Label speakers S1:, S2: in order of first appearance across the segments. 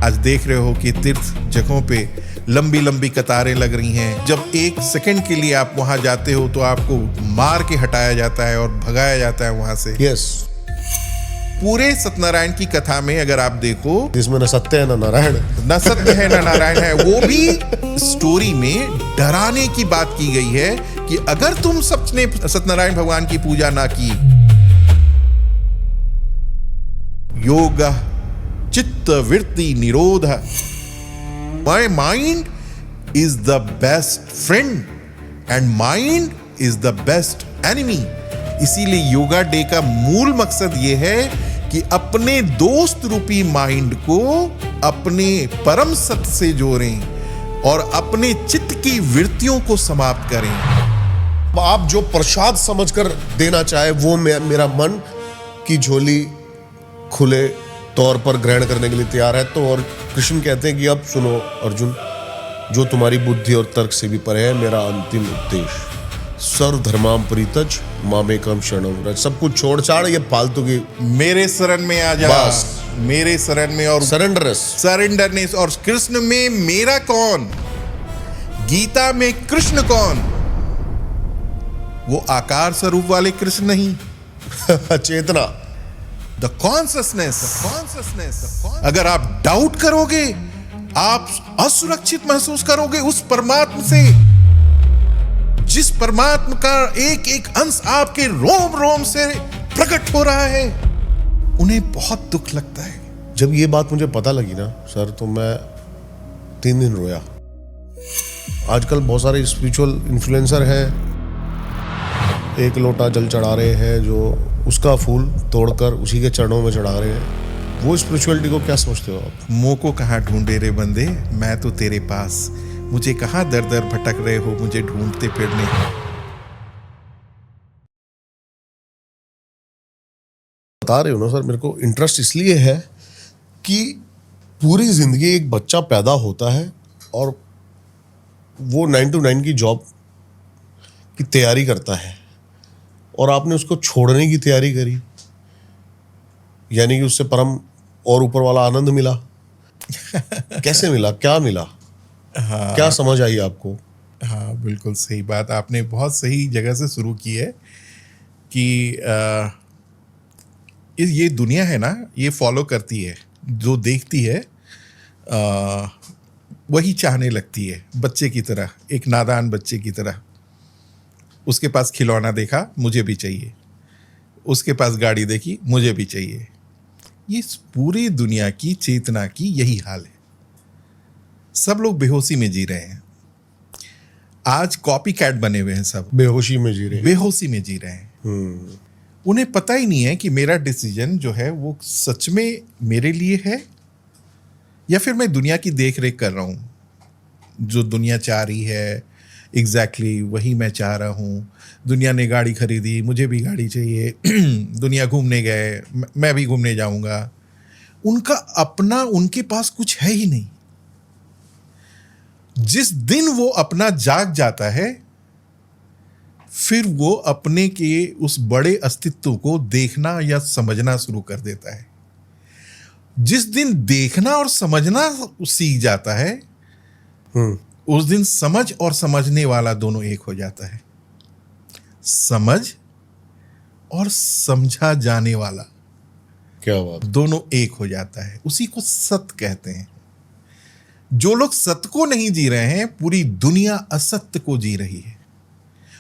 S1: आज देख रहे हो कि तीर्थ जगहों पे लंबी लंबी कतारें लग रही हैं। जब एक सेकंड के लिए आप वहां जाते हो तो आपको मार के हटाया जाता है और भगाया जाता है वहां से।
S2: यस,
S1: पूरे सत्यनारायण की कथा में अगर आप देखो,
S2: जिसमें न सत्य है न नारायण,
S1: न सत्य है न नारायण है, वो भी स्टोरी में डराने की बात की गई है कि अगर तुम सपने सत्यनारायण भगवान की पूजा ना की, योग चित्त वृत्ति निरोध, my mind is the best friend and mind is the best enemy. इसीलिए योगा डे का मूल मकसद यह है कि अपने दोस्त रूपी माइंड को अपने परम सत्य से जोड़ें और अपने चित्त की वृत्तियों को समाप्त करें।
S2: आप जो प्रसाद समझकर देना चाहे वो मेरा मन की झोली खुले तौर पर ग्रहण करने के लिए तैयार है। तो और कृष्ण कहते हैं कि अब सुनो अर्जुन, जो तुम्हारी बुद्धि और तर्क से भी परे है, मेरा अंतिम उपदेश सर्वधर्माम परित्यज मामेकम शरणम व्रज। सब कुछ छोड़ छाड़ ये फालतू की,
S1: मेरे शरण में आ जा,
S2: बस।
S1: मेरे शरण में। और सरेंडरनेस। और कृष्ण में मेरा कौन, गीता में कृष्ण कौन, वो आकार स्वरूप वाले कृष्ण नहीं,
S2: चेतना,
S1: द कॉन्सियसनेस। अगर आप डाउट करोगे, आप असुरक्षित महसूस करोगे उस परमात्मा से, जिस परमात्मा का एक एक अंश आपके रोम रोम से प्रकट हो रहा है। उन्हें बहुत दुख लगता है।
S2: जब ये बात मुझे पता लगी ना सर, तो मैं 3 दिन रोया। आजकल बहुत सारे स्पिरिचुअल इन्फ्लुएंसर हैं, एक लोटा जल चढ़ा रहे हैं, जो उसका फूल तोड़कर उसी के चरणों में चढ़ा रहे हैं। वो स्पिरिचुअलिटी को क्या समझते हो आप?
S1: मुंह को कहाँ ढूंढे रे बंदे, मैं तो तेरे पास, मुझे कहाँ दर दर भटक रहे हो मुझे ढूंढते फिरने।
S2: बता रहे हो ना सर, मेरे को इंटरेस्ट इसलिए है कि पूरी जिंदगी एक बच्चा पैदा होता है और वो 9 to 9 की जॉब की तैयारी करता है और आपने उसको छोड़ने की तैयारी करी, यानी कि उससे परम और ऊपर वाला आनंद मिला। कैसे मिला, क्या मिला?
S1: हाँ,
S2: क्या समझ आई आपको?
S1: हाँ बिल्कुल सही बात, आपने बहुत सही जगह से शुरू की है कि ये दुनिया है ना, ये फॉलो करती है, जो देखती है वही चाहने लगती है। बच्चे की तरह, एक नादान बच्चे की तरह, उसके पास खिलौना देखा मुझे भी चाहिए, उसके पास गाड़ी देखी मुझे भी चाहिए। ये पूरी दुनिया की चेतना की यही हाल है। सब लोग बेहोशी में जी रहे हैं। आज कॉपी कैट बने हुए हैं, सब
S2: बेहोशी में जी रहे,
S1: बेहोशी में जी रहे हैं। उन्हें पता ही नहीं है कि मेरा डिसीजन जो है वो सच में मेरे लिए है या फिर मैं दुनिया की देख रेख कर रहा हूं। जो दुनिया चाह रही है एग्जैक्टली वही मैं चाह रहा हूँ। दुनिया ने गाड़ी खरीदी, मुझे भी गाड़ी चाहिए। दुनिया घूमने गए, मैं भी घूमने जाऊंगा। उनका अपना, उनके पास कुछ है ही नहीं। जिस दिन वो अपना जाग जाता है, फिर वो अपने के उस बड़े अस्तित्व को देखना या समझना शुरू कर देता है। जिस दिन देखना और समझना सीख जाता है, उस दिन समझ और समझने वाला दोनों एक हो जाता है। समझ और समझा जाने वाला,
S2: क्या बात,
S1: दोनों एक हो जाता है। उसी को सत्य कहते हैं। जो लोग सत्य को नहीं जी रहे हैं, पूरी दुनिया असत्य को जी रही है।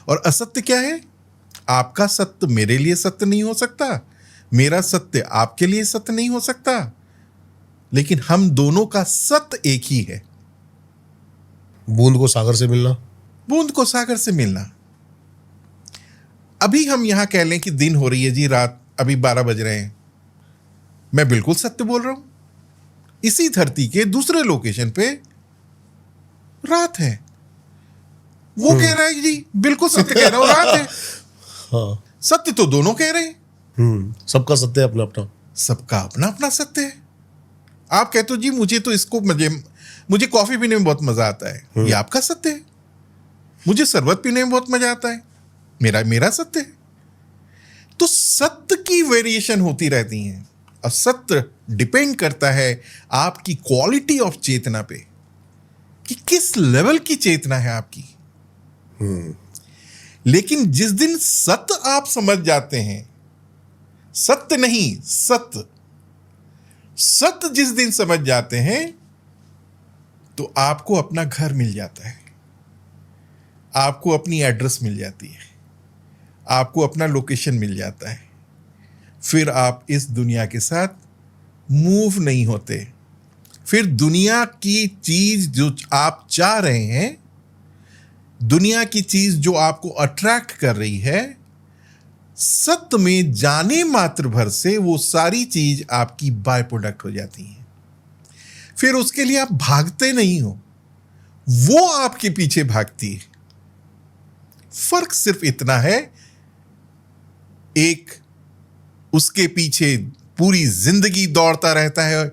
S1: और असत्य क्या है? आपका सत्य मेरे लिए सत्य नहीं हो सकता, मेरा सत्य आपके लिए सत्य नहीं हो सकता, लेकिन हम दोनों का सत्य एक ही है।
S2: बूंद को सागर से मिलना,
S1: बूंद को सागर से मिलना। अभी हम यहां कह लें कि दिन हो रही है जी, रात अभी 12 बज रहे हैं, मैं बिल्कुल सत्य बोल रहा हूं। इसी धरती के दूसरे लोकेशन पे रात है, वो कह रहा है जी बिल्कुल सत्य कह रहा हूं, रात है।
S2: हाँ,
S1: सत्य तो दोनों कह रहे हैं।
S2: सबका सत्य है अपना अपना,
S1: सबका अपना अपना सत्य है। आप कहते हो जी मुझे तो इसको मुझे कॉफी पीने में बहुत मजा आता है, ये आपका सत्य है। मुझे शरबत पीने में बहुत मजा आता है, मेरा सत्य है। तो सत्य की वेरिएशन होती रहती हैं। और सत्य डिपेंड करता है आपकी क्वालिटी ऑफ चेतना पे, कि किस लेवल की चेतना है आपकी। लेकिन जिस दिन सत्य आप समझ जाते हैं, सत्य नहीं सत्य, सत्य जिस दिन समझ जाते हैं तो आपको अपना घर मिल जाता है, आपको अपनी एड्रेस मिल जाती है, आपको अपना लोकेशन मिल जाता है। फिर आप इस दुनिया के साथ मूव नहीं होते। फिर दुनिया की चीज जो आप चाह रहे हैं, दुनिया की चीज जो आपको अट्रैक्ट कर रही है, सत्य में जाने मात्र भर से वो सारी चीज आपकी बाय प्रोडक्ट हो जाती है। फिर उसके लिए आप भागते नहीं हो, वो आपके पीछे भागती है। फर्क सिर्फ इतना है, एक उसके पीछे पूरी जिंदगी दौड़ता रहता है,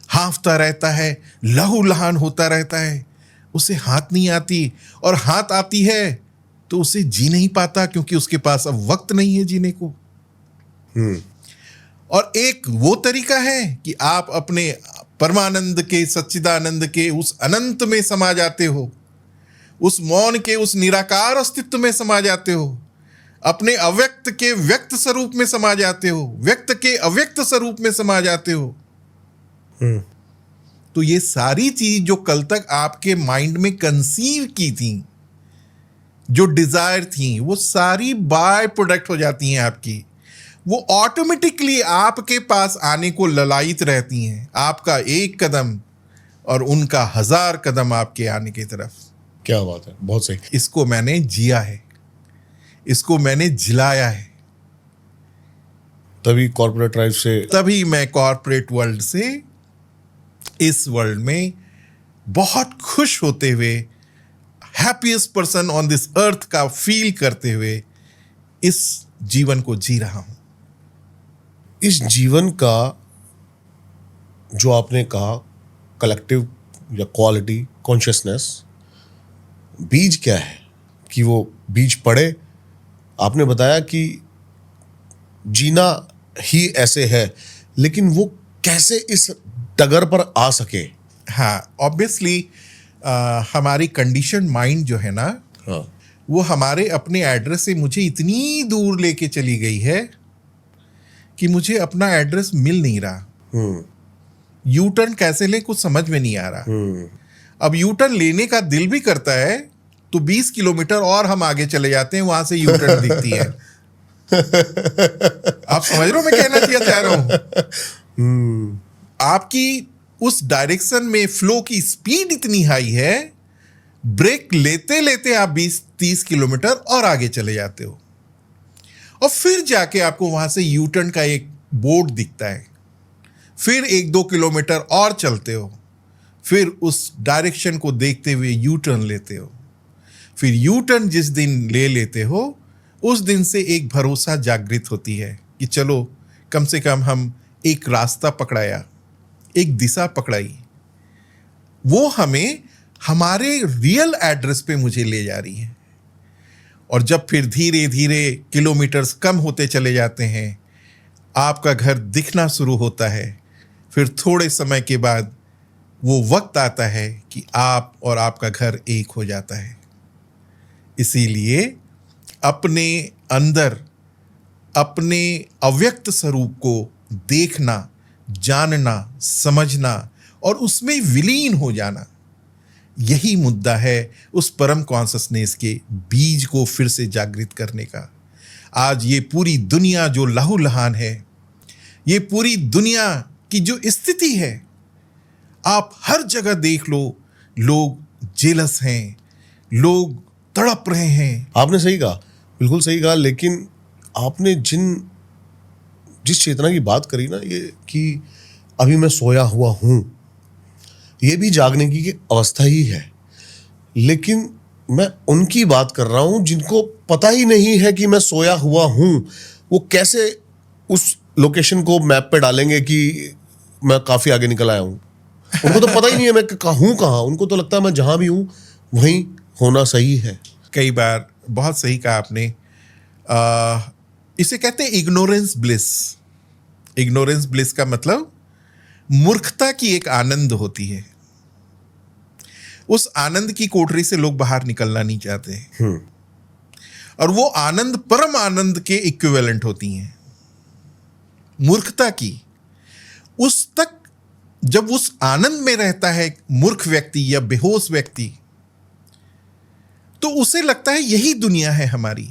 S1: हांफता रहता है, लहूलुहान होता रहता है, उसे हाथ नहीं आती, और हाथ आती है तो उसे जी नहीं पाता क्योंकि उसके पास अब वक्त नहीं है जीने को। और एक वो तरीका है कि आप अपने परमानंद के, सच्चिदानंद के उस अनंत में समा जाते हो, उस मौन के उस निराकार अस्तित्व में समा जाते हो, अपने अव्यक्त के व्यक्त स्वरूप में समा जाते हो, व्यक्त के अव्यक्त स्वरूप में समा जाते हो। तो ये सारी चीज जो कल तक आपके माइंड में कंसीव की थी, जो डिजायर थी, वो सारी बाय प्रोडक्ट हो जाती हैं आपकी। वो ऑटोमेटिकली आपके पास आने को ललायित रहती हैं, आपका एक कदम और उनका 1000 कदम आपके आने की तरफ।
S2: क्या बात है, बहुत सही।
S1: इसको मैंने जिया है, इसको मैंने जिलाया है,
S2: तभी कॉर्पोरेट लाइफ से,
S1: तभी मैं कॉर्पोरेट वर्ल्ड से इस वर्ल्ड में बहुत खुश होते हुए, happiest person on this earth का फील करते हुए इस जीवन को जी रहा हूं।
S2: इस जीवन का जो आपने कहा कलेक्टिव या क्वालिटी कॉन्शियसनेस, बीज क्या है कि वो बीज पड़े? आपने बताया कि जीना ही ऐसे है, लेकिन वो कैसे इस डगर पर आ सके?
S1: हाँ, ऑब्वियसली हमारी कंडीशन माइंड जो है ना,
S2: हाँ,
S1: वो हमारे अपने एड्रेस से मुझे इतनी दूर लेके चली गई है कि मुझे अपना एड्रेस मिल नहीं रहा। यू टर्न कैसे ले कुछ समझ में नहीं आ रहा। अब यू टर्न लेने का दिल भी करता है तो 20 किलोमीटर और हम आगे चले जाते हैं, वहां से यू टर्न दिखती है। आप समझ रहे हो मैं कहना चाह रहा हूं? आपकी उस डायरेक्शन में फ्लो की स्पीड इतनी हाई है, ब्रेक लेते लेते आप 20-30 किलोमीटर और आगे चले जाते हो, और फिर जाके आपको वहां से यू टर्न का एक बोर्ड दिखता है। फिर 1-2 किलोमीटर और चलते हो, फिर उस डायरेक्शन को देखते हुए यू टर्न लेते हो। फिर यू टर्न जिस दिन ले लेते हो, उस दिन से एक भरोसा जागृत होती है कि चलो कम से कम हम एक रास्ता पकड़ाया, एक दिशा पकड़ाई, वो हमें हमारे रियल एड्रेस पे मुझे ले जा रही है। और जब फिर धीरे धीरे किलोमीटर्स कम होते चले जाते हैं, आपका घर दिखना शुरू होता है, फिर थोड़े समय के बाद वो वक्त आता है कि आप और आपका घर एक हो जाता है। इसीलिए अपने अंदर अपने अव्यक्त स्वरूप को देखना, जानना, समझना और उसमें विलीन हो जाना, यही मुद्दा है उस परम कॉन्शसनेस के बीज को फिर से जागृत करने का। आज ये पूरी दुनिया जो लहूलुहान है, ये पूरी दुनिया की जो स्थिति है, आप हर जगह देख लो, लोग जेलस हैं, लोग तड़प रहे हैं।
S2: आपने सही कहा, बिल्कुल सही कहा। लेकिन आपने जिस चेतना की बात करी ना, ये कि अभी मैं सोया हुआ हूं, ये भी जागने की अवस्था ही है। लेकिन मैं उनकी बात कर रहा हूं जिनको पता ही नहीं है कि मैं सोया हुआ हूं। वो कैसे उस लोकेशन को मैप पे डालेंगे कि मैं काफी आगे निकल आया हूं? उनको तो पता ही नहीं है मैं हूं कहां। उनको तो लगता है मैं जहां भी हूं वहीं होना सही है।
S1: कई बार बहुत सही कहा आपने, इसे कहते हैं इग्नोरेंस ब्लिस। इग्नोरेंस ब्लिस का मतलब मूर्खता की एक आनंद होती है। उस आनंद की कोठरी से लोग बाहर निकलना नहीं चाहते, और वो आनंद परम आनंद के इक्विवेलेंट होती हैं। मूर्खता की उस तक जब उस आनंद में रहता है मूर्ख व्यक्ति या बेहोश व्यक्ति, तो उसे लगता है यही दुनिया है हमारी,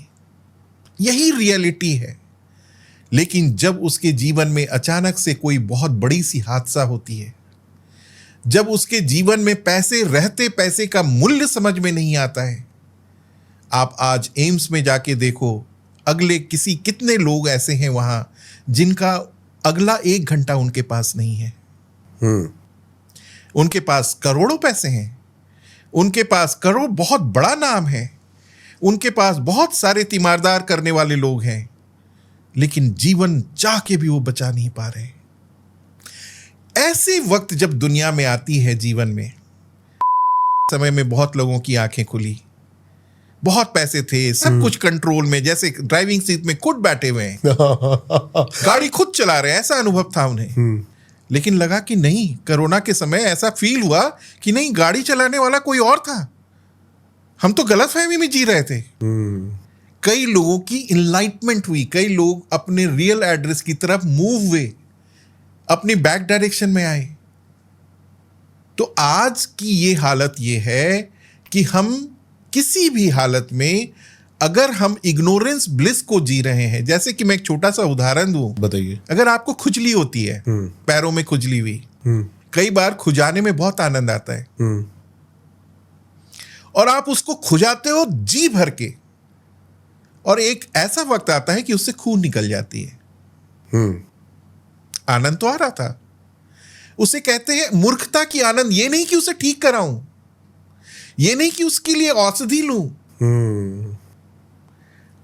S1: यही रियलिटी है। लेकिन जब उसके जीवन में अचानक से कोई बहुत बड़ी सी हादसा होती है, जब उसके जीवन में पैसे रहते पैसे का मूल्य समझ में नहीं आता है। आप आज एम्स में जाके देखो, अगले कितने लोग ऐसे हैं वहां जिनका अगला 1 घंटा उनके पास नहीं है। उनके पास करोड़ों पैसे हैं, उनके पास करोड़ बहुत बड़ा नाम है, उनके पास बहुत सारे तीमारदार करने वाले लोग हैं, लेकिन जीवन चाह के भी वो बचा नहीं पा रहे। ऐसे वक्त जब दुनिया में आती है, जीवन में समय में बहुत लोगों की आंखें खुली, बहुत पैसे थे, सब कुछ कंट्रोल में, जैसे ड्राइविंग सीट में खुद बैठे हुए हैं, गाड़ी खुद चला रहे हैं, ऐसा अनुभव था उन्हें। लेकिन लगा कि नहीं, कोरोना के समय ऐसा फील हुआ कि नहीं, गाड़ी चलाने वाला कोई और था, हम तो गलतफहमी में जी रहे थे। कई लोगों की इनलाइटमेंट हुई, कई लोग अपने रियल एड्रेस की तरफ मूव हुए, अपनी बैक डायरेक्शन में आए। तो आज की ये हालत ये है कि हम किसी भी हालत में अगर हम इग्नोरेंस ब्लिस को जी रहे हैं, जैसे कि मैं एक छोटा सा उदाहरण दूं,
S2: बताइए।
S1: अगर आपको खुजली होती है, पैरों में खुजली हुई, कई बार खुजाने में बहुत आनंद आता है, और आप उसको खुजाते हो जी भर के, और एक ऐसा वक्त आता है कि उससे खून निकल जाती है। आनंद तो आ रहा था, उसे कहते हैं मूर्खता की आनंद। ये नहीं कि उसे ठीक कराऊं, ये नहीं कि उसके लिए औषधि लूं।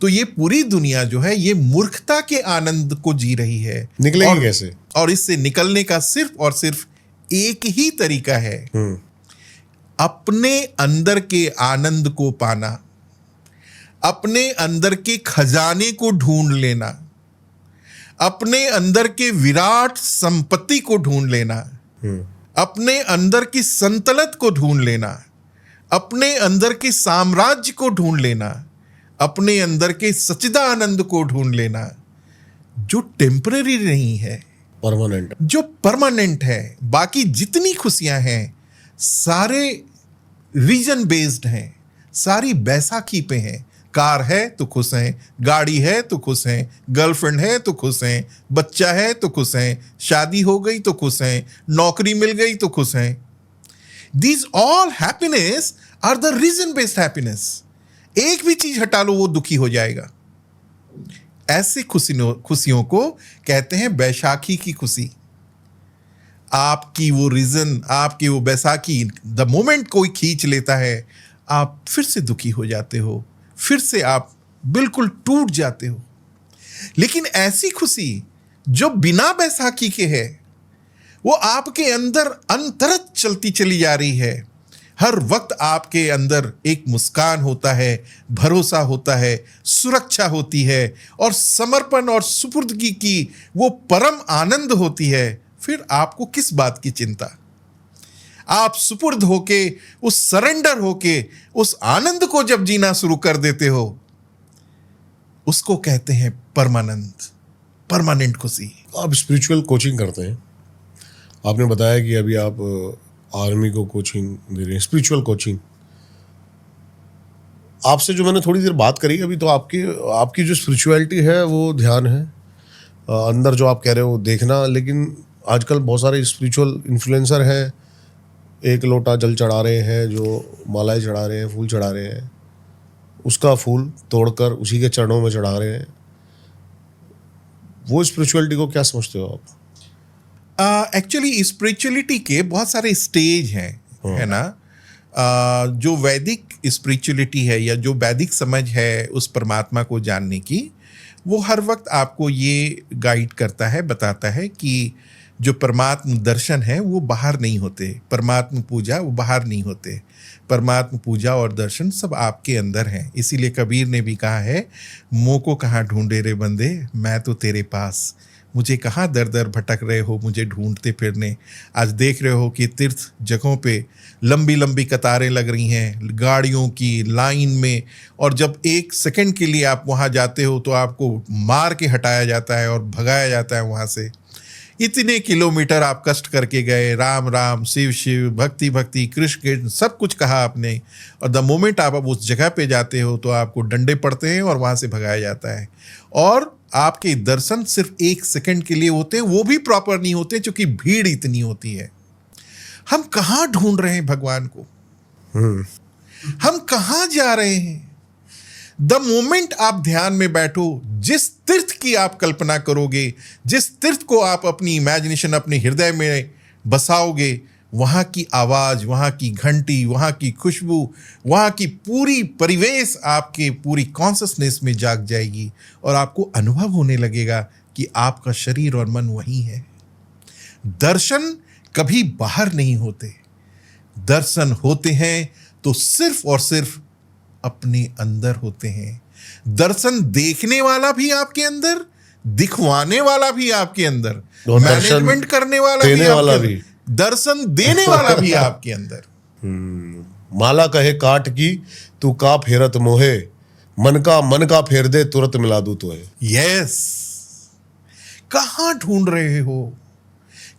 S1: तो ये पूरी दुनिया जो है ये मूर्खता के आनंद को जी रही है।
S2: निकलेंगे कैसे?
S1: और इससे निकलने का सिर्फ और सिर्फ एक ही तरीका है, अपने अंदर के आनंद को पाना, अपने अंदर के खजाने को ढूंढ लेना, अपने अंदर के विराट संपत्ति को ढूंढ लेना, अपने अंदर की संतलत को ढूंढ लेना, अपने अंदर के साम्राज्य को ढूंढ लेना, अपने अंदर के सच्चिदानंद को ढूंढ लेना, जो टेम्पररी नहीं है,
S2: परमानेंट,
S1: जो परमानेंट है। बाकी जितनी खुशियां हैं सारे रीजन बेस्ड हैं, सारी बैसाखी पे हैं। कार है तो खुश हैं, गाड़ी है तो खुश हैं, गर्लफ्रेंड है तो खुश हैं, बच्चा है तो खुश हैं, शादी हो गई तो खुश हैं, नौकरी मिल गई तो खुश हैं। These all happiness are the reason based happiness. एक भी चीज हटा लो वो दुखी हो जाएगा। ऐसे खुशियों को कहते हैं बैसाखी की खुशी। आपकी वो रीजन, आपकी वो बैसाखी, द मोमेंट कोई खींच लेता है, आप फिर से दुखी हो जाते हो, फिर से आप बिल्कुल टूट जाते हो। लेकिन ऐसी खुशी जो बिना बैसाखी के है, वो आपके अंदर अंतरत चलती चली जा रही है। हर वक्त आपके अंदर एक मुस्कान होता है, भरोसा होता है, सुरक्षा होती है, और समर्पण और सुपुर्दगी की वो परम आनंद होती है। फिर आपको किस बात की चिंता? आप सुपुर्द होके, उस सरेंडर होके, उस आनंद को जब जीना शुरू कर देते हो, उसको कहते हैं परमानंद, परमानेंट खुशी।
S2: आप स्पिरिचुअल कोचिंग करते हैं, आपने बताया कि अभी आप आर्मी को कोचिंग दे रहे हैं, स्पिरिचुअल कोचिंग। आपसे जो मैंने थोड़ी देर बात करी अभी, तो आपकी जो स्पिरिचुअलिटी है वो ध्यान है, अंदर जो आप कह रहे हो देखना। लेकिन आजकल बहुत सारे स्पिरिचुअल इन्फ्लुएंसर हैं, एक लोटा जल चढ़ा रहे हैं, जो मालाएं चढ़ा रहे हैं, फूल चढ़ा रहे हैं, उसका फूल तोड़कर उसी के चरणों में चढ़ा रहे हैं। वो स्पिरिचुअलिटी को क्या समझते हो आप?
S1: एक्चुअली स्पिरिचुअलिटी के बहुत सारे स्टेज हैं, है ना। जो वैदिक स्पिरिचुअलिटी है या जो वैदिक समझ है उस परमात्मा को जानने की, वो हर वक्त आपको ये गाइड करता है, बताता है कि जो परमात्म दर्शन है वो बाहर नहीं होते, परमात्म पूजा वो बाहर नहीं होते, परमात्म पूजा और दर्शन सब आपके अंदर हैं। इसीलिए कबीर ने भी कहा है, मोह को कहाँ ढूंढे रे बंदे, मैं तो तेरे पास, मुझे कहाँ दर दर भटक रहे हो मुझे ढूंढते फिरने। आज देख रहे हो कि तीर्थ जगहों पे लंबी लंबी कतारें लग रही हैं गाड़ियों की लाइन में, और जब एक सेकंड के लिए आप वहाँ जाते हो तो आपको मार के हटाया जाता है और भगाया जाता है वहाँ से। इतने किलोमीटर आप कष्ट करके गए, राम राम शिव शिव भक्ति भक्ति कृष्ण कृष्ण सब कुछ कहा आपने, और द मोमेंट आप अब उस जगह पे जाते हो तो आपको डंडे पड़ते हैं और वहाँ से भगाया जाता है। और आपके दर्शन सिर्फ एक सेकंड के लिए होते हैं, वो भी प्रॉपर नहीं होते क्योंकि भीड़ इतनी होती है। हम कहाँ ढूंढ रहे हैं भगवान को? हम कहाँ जा रहे हैं? द मोमेंट आप ध्यान में बैठो, जिस तीर्थ की आप कल्पना करोगे, जिस तीर्थ को आप अपनी इमेजिनेशन अपने हृदय में बसाओगे, वहाँ की आवाज़, वहाँ की घंटी, वहाँ की खुशबू, वहाँ की पूरी परिवेश आपके पूरी कॉन्शसनेस में जाग जाएगी और आपको अनुभव होने लगेगा कि आपका शरीर और मन वही है। दर्शन कभी बाहर नहीं होते, दर्शन होते हैं तो सिर्फ और सिर्फ अपने अंदर होते हैं। दर्शन देखने वाला भी आपके अंदर, दिखवाने वाला भी आपके अंदर, मैनेजमेंट करने वाला भी आपके अंदर, दर्शन देने वाला भी आपके अंदर।
S2: माला कहे काट की तू का फेरत मोहे, मन का फेर दे तुरंत मिला दूं तो है।
S1: यस, कहां ढूंढ रहे हो?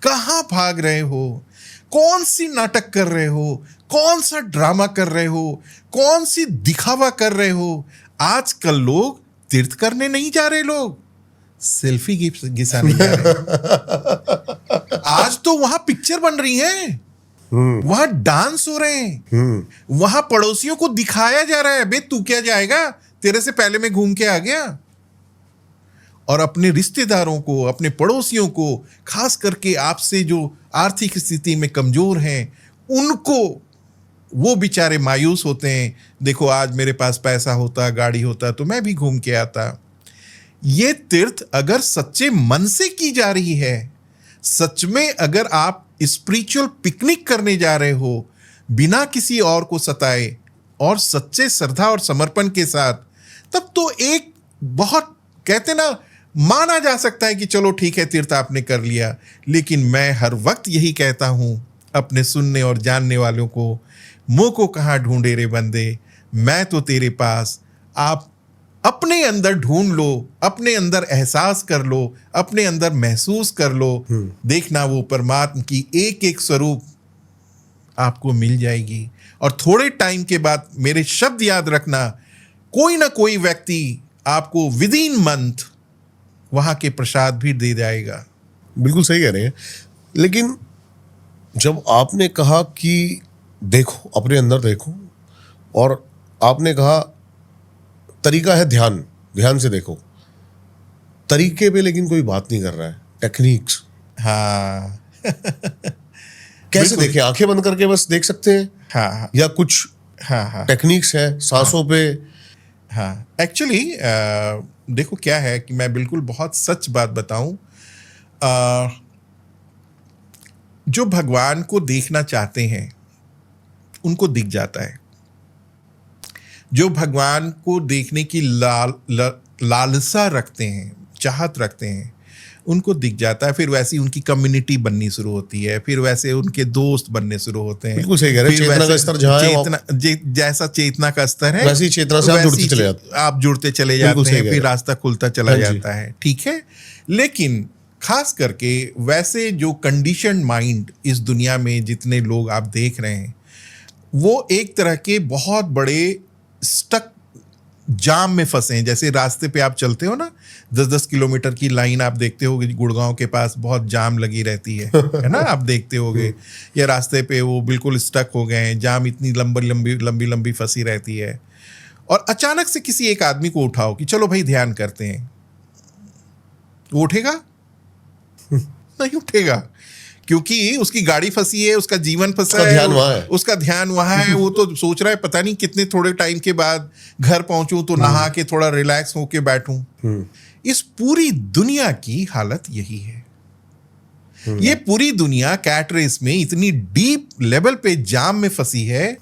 S1: कहां भाग रहे हो? कौन सी नाटक कर रहे हो? कौन सा ड्रामा कर रहे हो? कौन सी दिखावा कर रहे हो? आजकल लोग तीर्थ करने नहीं जा रहे, लोग सेल्फी घिसाने जा रहे हैं। आज तो वहां पिक्चर बन रही है, वहां डांस हो रहे हैं, वहां पड़ोसियों को दिखाया जा रहा है, बे तू क्या जाएगा, तेरे से पहले मैं घूम के आ गया। और अपने रिश्तेदारों को, अपने पड़ोसियों को, खास करके आपसे जो आर्थिक स्थिति में कमजोर हैं, उनको, वो बेचारे मायूस होते हैं, देखो आज मेरे पास पैसा होता, गाड़ी होता तो मैं भी घूम के आता। ये तीर्थ अगर सच्चे मन से की जा रही है, सच में अगर आप स्पिरिचुअल पिकनिक करने जा रहे हो बिना किसी और को सताए और सच्चे श्रद्धा और समर्पण के साथ, तब तो एक बहुत, कहते ना, माना जा सकता है कि चलो ठीक है तीर्थ आपने कर लिया। लेकिन मैं हर वक्त यही कहता हूं अपने सुनने और जानने वालों को, मुंह को कहाँ ढूंढे रे बंदे, मैं तो तेरे पास। आप अपने अंदर ढूंढ लो, अपने अंदर एहसास कर लो, अपने अंदर महसूस कर लो, देखना वो परमात्मा की एक एक स्वरूप आपको मिल जाएगी। और थोड़े टाइम के बाद मेरे शब्द याद रखना, कोई ना कोई व्यक्ति आपको विद इन मंथ वहां के प्रसाद भी दे जाएगा।
S2: बिल्कुल सही कह रहे हैं। लेकिन जब आपने कहा कि देखो, अपने अंदर देखो, और आपने कहा तरीका है ध्यान, ध्यान से देखो, तरीके पे लेकिन कोई बात नहीं कर रहा है, टेक्निक्स।
S1: हाँ
S2: कैसे देखें? आंखें बंद करके बस देख सकते हैं?
S1: हाँ,
S2: या कुछ टेक्निक्स है सांसों पे?
S1: हाँ, एक्चुअली देखो क्या है कि मैं बिल्कुल बहुत सच बात बताऊं, जो भगवान को देखना चाहते हैं उनको दिख जाता है। जो भगवान को देखने की लालसा रखते हैं, चाहत रखते हैं, उनको दिख जाता है। फिर वैसी उनकी कम्युनिटी बननी शुरू होती है, फिर वैसे उनके दोस्त बनने शुरू होते हैं।
S2: बिल्कुल सही कह रहे हैं। चेतना का स्तर जहाँ है,
S1: जैसा चेतना का स्तर है,
S2: वैसी चेतना से आप जुड़ते चले जाते
S1: हैं, फिर रास्ता खुलता चला जाता है। ठीक है, लेकिन खास करके वैसे जो कंडीशन माइंड इस दुनिया में जितने लोग आप देख रहे हैं, वो एक तरह के बहुत बड़े स्टक जाम में फंसे हैं। जैसे रास्ते पे आप चलते हो ना, 10-10 किलोमीटर की लाइन आप देखते होगे, गुड़गांव के पास बहुत जाम लगी रहती है ना, आप देखते होगे, या रास्ते पे वो बिल्कुल स्टक हो गए हैं, जाम इतनी लंबी लंबी फंसी रहती है। और अचानक से किसी एक आदमी को उठाओ कि चलो भाई ध्यान करते हैं, वो उठेगा? नहीं उठेगा, क्योंकि उसकी गाड़ी फंसी है, उसका जीवन फंसा है, उसका ध्यान वहां है। वो तो सोच रहा है पता नहीं कितने थोड़े टाइम के बाद घर पहुंचूं तो नहा के थोड़ा रिलैक्स होके बैठूं। इस पूरी दुनिया की हालत यही है। ये पूरी दुनिया कैट रेस में इतनी डीप लेवल पे जाम में फंसी है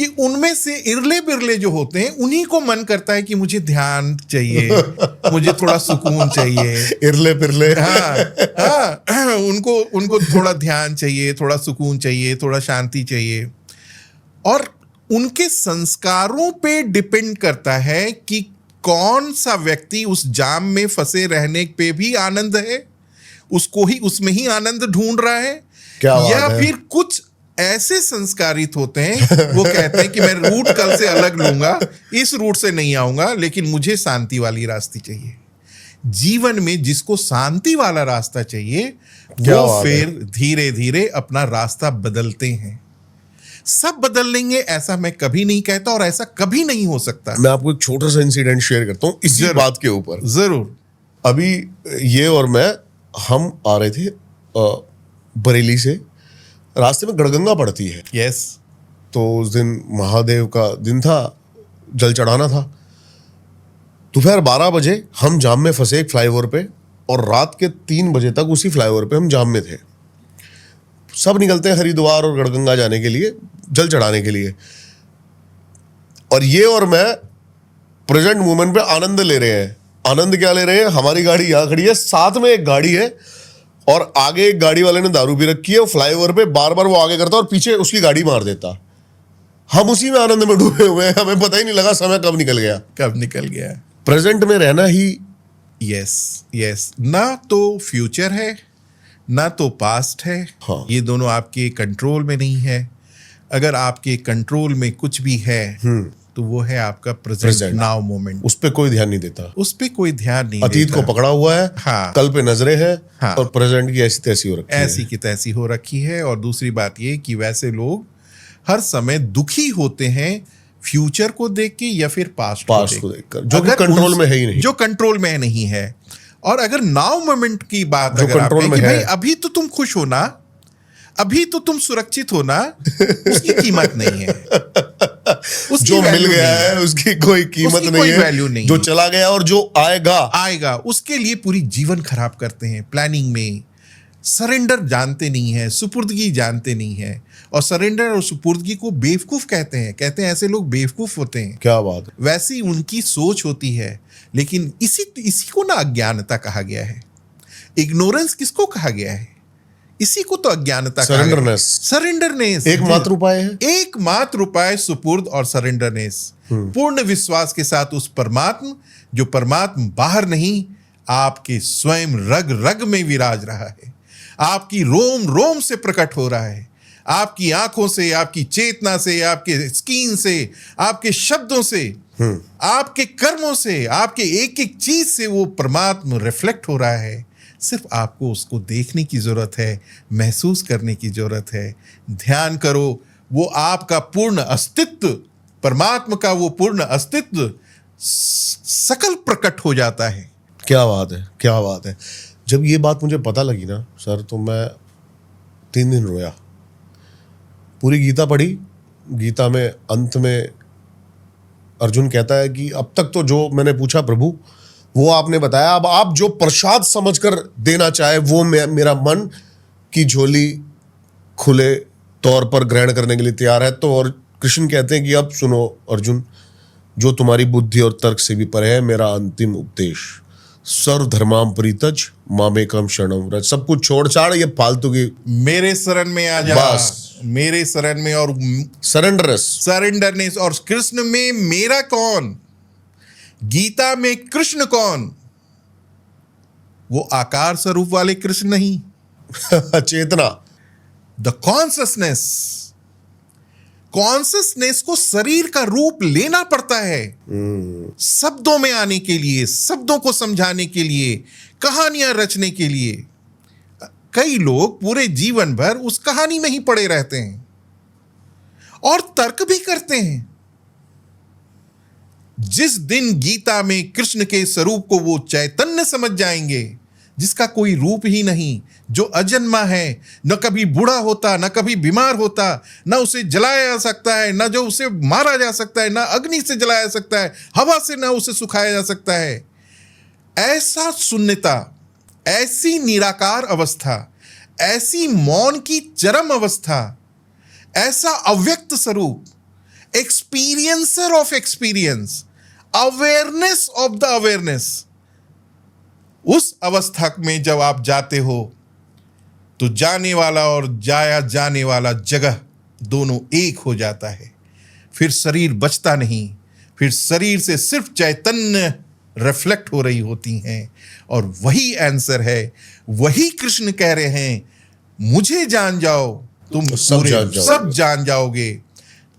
S1: कि उनमें से इरले बिरले जो होते हैं उन्हीं को मन करता है कि मुझे ध्यान चाहिए, मुझे थोड़ा सुकून चाहिए।
S2: इरले पिरले।
S1: हाँ, उनको थोड़ा ध्यान चाहिए, थोड़ा सुकून चाहिए, थोड़ा शांति चाहिए। और उनके संस्कारों पे डिपेंड करता है कि कौन सा व्यक्ति उस जाम में फंसे रहने पे भी आनंद है, उसको ही उसमें ही आनंद ढूंढ रहा है,
S2: क्या बात
S1: या
S2: है।
S1: फिर कुछ ऐसे संस्कारित होते हैं वो कहते हैं कि मैं रूट कल से अलग लूंगा, इस रूट से नहीं आऊंगा, लेकिन मुझे शांति वाली रास्ते चाहिए। जीवन में जिसको शांति वाला रास्ता चाहिए
S2: क्या
S1: वो
S2: बात है।
S1: फिर धीरे धीरे अपना रास्ता बदलते हैं। सब बदल लेंगे ऐसा मैं कभी नहीं कहता, और ऐसा कभी नहीं हो सकता।
S2: मैं आपको एक छोटा सा इंसिडेंट शेयर करता हूँ इसी
S1: जरूर।
S2: बात के ऊपर।
S1: जरूर।
S2: अभी ये और मैं हम आ रहे थे बरेली से, रास्ते में गड़गंगा पड़ती है।
S1: यस।
S2: तो उस दिन महादेव का दिन था, जल चढ़ाना था। दोपहर 12 बजे हम जाम में फंसे एक फ्लाईओवर पे, और रात के 3 बजे तक उसी फ्लाईओवर पे हम जाम में थे। सब निकलते हैं हरिद्वार और गड़गंगा जाने के लिए, जल चढ़ाने के लिए, और ये और मैं प्रेजेंट मोमेंट पे आनंद ले रहे हैं। आनंद क्या ले रहे हैं, हमारी गाड़ी यहाँ खड़ी है, साथ में एक गाड़ी है, और आगे एक गाड़ी वाले ने दारू पी रखी है। फ्लाईओवर पे बार बार वो आगे करता और पीछे उसकी गाड़ी मार देता। हम उसी में आनंद में डूबे हुए हैं, हमें पता ही नहीं लगा समय कब निकल गया।
S1: कब निकल गया।
S2: प्रेजेंट में रहना ही।
S1: Yes yes. ना तो फ्यूचर है ना तो पास्ट है।
S2: हाँ।
S1: ये दोनों आपके कंट्रोल में नहीं है। अगर आपके कंट्रोल में कुछ भी है तो वो है आपका प्रेजेंट
S2: Present।
S1: Now moment.
S2: उस पे कोई ध्यान नहीं देता।
S1: उस पे कोई ध्यान नहीं
S2: अतीत
S1: देता।
S2: को पकड़ा हुआ है,
S1: हाँ।
S2: कल पे नजरें हैं,
S1: हाँ।
S2: और प्रेजेंट की ऐसी तैसी हो रखी है।
S1: ऐसी की तैसी हो रखी है। और दूसरी बात ये कि वैसे लोग हर समय दुखी होते हैं फ्यूचर को देख के या फिर पास्ट
S2: पास्ट को देखकर, जो कि
S1: अगर
S2: कंट्रोल
S1: उन-
S2: में है ही नहीं।
S1: जो कंट्रोल में नहीं है। और अगर नाउ मोमेंट की बात
S2: जो
S1: अगर आप
S2: कंट्रोल
S1: कहें
S2: में
S1: कि
S2: है।
S1: भाई अभी तो तुम खुश हो ना, अभी तो तुम सुरक्षित हो ना, उसकी कीमत नहीं है। उसकी
S2: जो मिल
S1: value
S2: गया
S1: नहीं
S2: है उसकी कोई कीमत
S1: उसकी
S2: नहीं
S1: कोई
S2: है।
S1: value नहीं
S2: जो
S1: है।
S2: चला गया और जो आएगा
S1: आएगा उसके लिए पूरी जीवन खराब करते हैं प्लानिंग में। सरेंडर जानते नहीं है, सुपुर्दगी जानते नहीं है। और सरेंडर और सुपुर्दगी को बेवकूफ कहते हैं ऐसे लोग बेवकूफ होते हैं।
S2: क्या बात है।
S1: वैसी उनकी सोच होती है। लेकिन इसी को ना अज्ञानता कहा गया है। इग्नोरेंस किसको कहा गया है? इसी को तो अज्ञानता कहा गया है।
S2: Surrenderness।
S1: सरेंडरनेस
S2: एकमात्र उपाय है।
S1: एकमात्र उपाय सुपुर्द और सरेंडरनेस। पूर्ण विश्वास के साथ उस परमात्मा, जो परमात्मा बाहर नहीं आपके स्वयं रग रग में विराज रहा है, आपकी रोम रोम से प्रकट हो रहा है, आपकी आंखों से, आपकी चेतना से, आपके स्किन से, आपके शब्दों से, आपके कर्मों से, आपके एक एक चीज से वो परमात्मा रिफ्लेक्ट हो रहा है। सिर्फ आपको उसको देखने की जरूरत है, महसूस करने की जरूरत है। ध्यान करो, वो आपका पूर्ण अस्तित्व, परमात्मा का वो पूर्ण अस्तित्व सकल प्रकट हो जाता है।
S2: क्या बात है, क्या बात है। जब ये बात मुझे पता लगी ना सर, तो मैं 3 दिन रोया। पूरी गीता पढ़ी। गीता में अंत में अर्जुन कहता है कि अब तक तो जो मैंने पूछा प्रभु वो आपने बताया, अब आप जो प्रसाद समझकर देना चाहे वो मेरा मन की झोली खुले तौर पर ग्रहण करने के लिए तैयार है। तो और कृष्ण कहते हैं कि अब सुनो अर्जुन, जो तुम्हारी बुद्धि और तर्क से भी परे है, मेरा अंतिम उपदेश, सर्व धर्माम परितज मामेकम शरणम व्रज। सब कुछ छोड़ छाड़ ये फालतू की,
S1: मेरे शरण में आ जा,
S2: बस।
S1: मेरे शरण में। और
S2: सरेंडरनेस।
S1: सरेंडरनेस। और कृष्ण में मेरा कौन? गीता में कृष्ण कौन? वो आकार स्वरूप वाले कृष्ण नहीं,
S2: चेतना।
S1: The consciousness. कॉन्सियसनेस को शरीर का रूप लेना पड़ता है शब्दों में आने के लिए, शब्दों को समझाने के लिए, कहानियां रचने के लिए। कई लोग पूरे जीवन भर उस कहानी में ही पड़े रहते हैं और तर्क भी करते हैं। जिस दिन गीता में कृष्ण के स्वरूप को वो चैतन्य समझ जाएंगे, जिसका कोई रूप ही नहीं, जो अजन्मा है, न कभी बूढ़ा होता, न कभी बीमार होता, न उसे जलाया जा सकता है, न जो उसे मारा जा सकता है, न अग्नि से जलाया जा सकता है, हवा से न उसे सुखाया जा सकता है, ऐसा शून्यता, ऐसी निराकार अवस्था, ऐसी मौन की चरम अवस्था, ऐसा अव्यक्त स्वरूप, experiencer of experience, awareness of the awareness. उस अवस्था में जब आप जाते हो तो जाने वाला और जाया जाने वाला जगह दोनों एक हो जाता है। फिर शरीर बचता नहीं, फिर शरीर से सिर्फ चैतन्य रिफ्लेक्ट हो रही होती हैं। और वही आंसर है, वही कृष्ण कह रहे हैं, मुझे जान जाओ तुम सब जान जाओगे।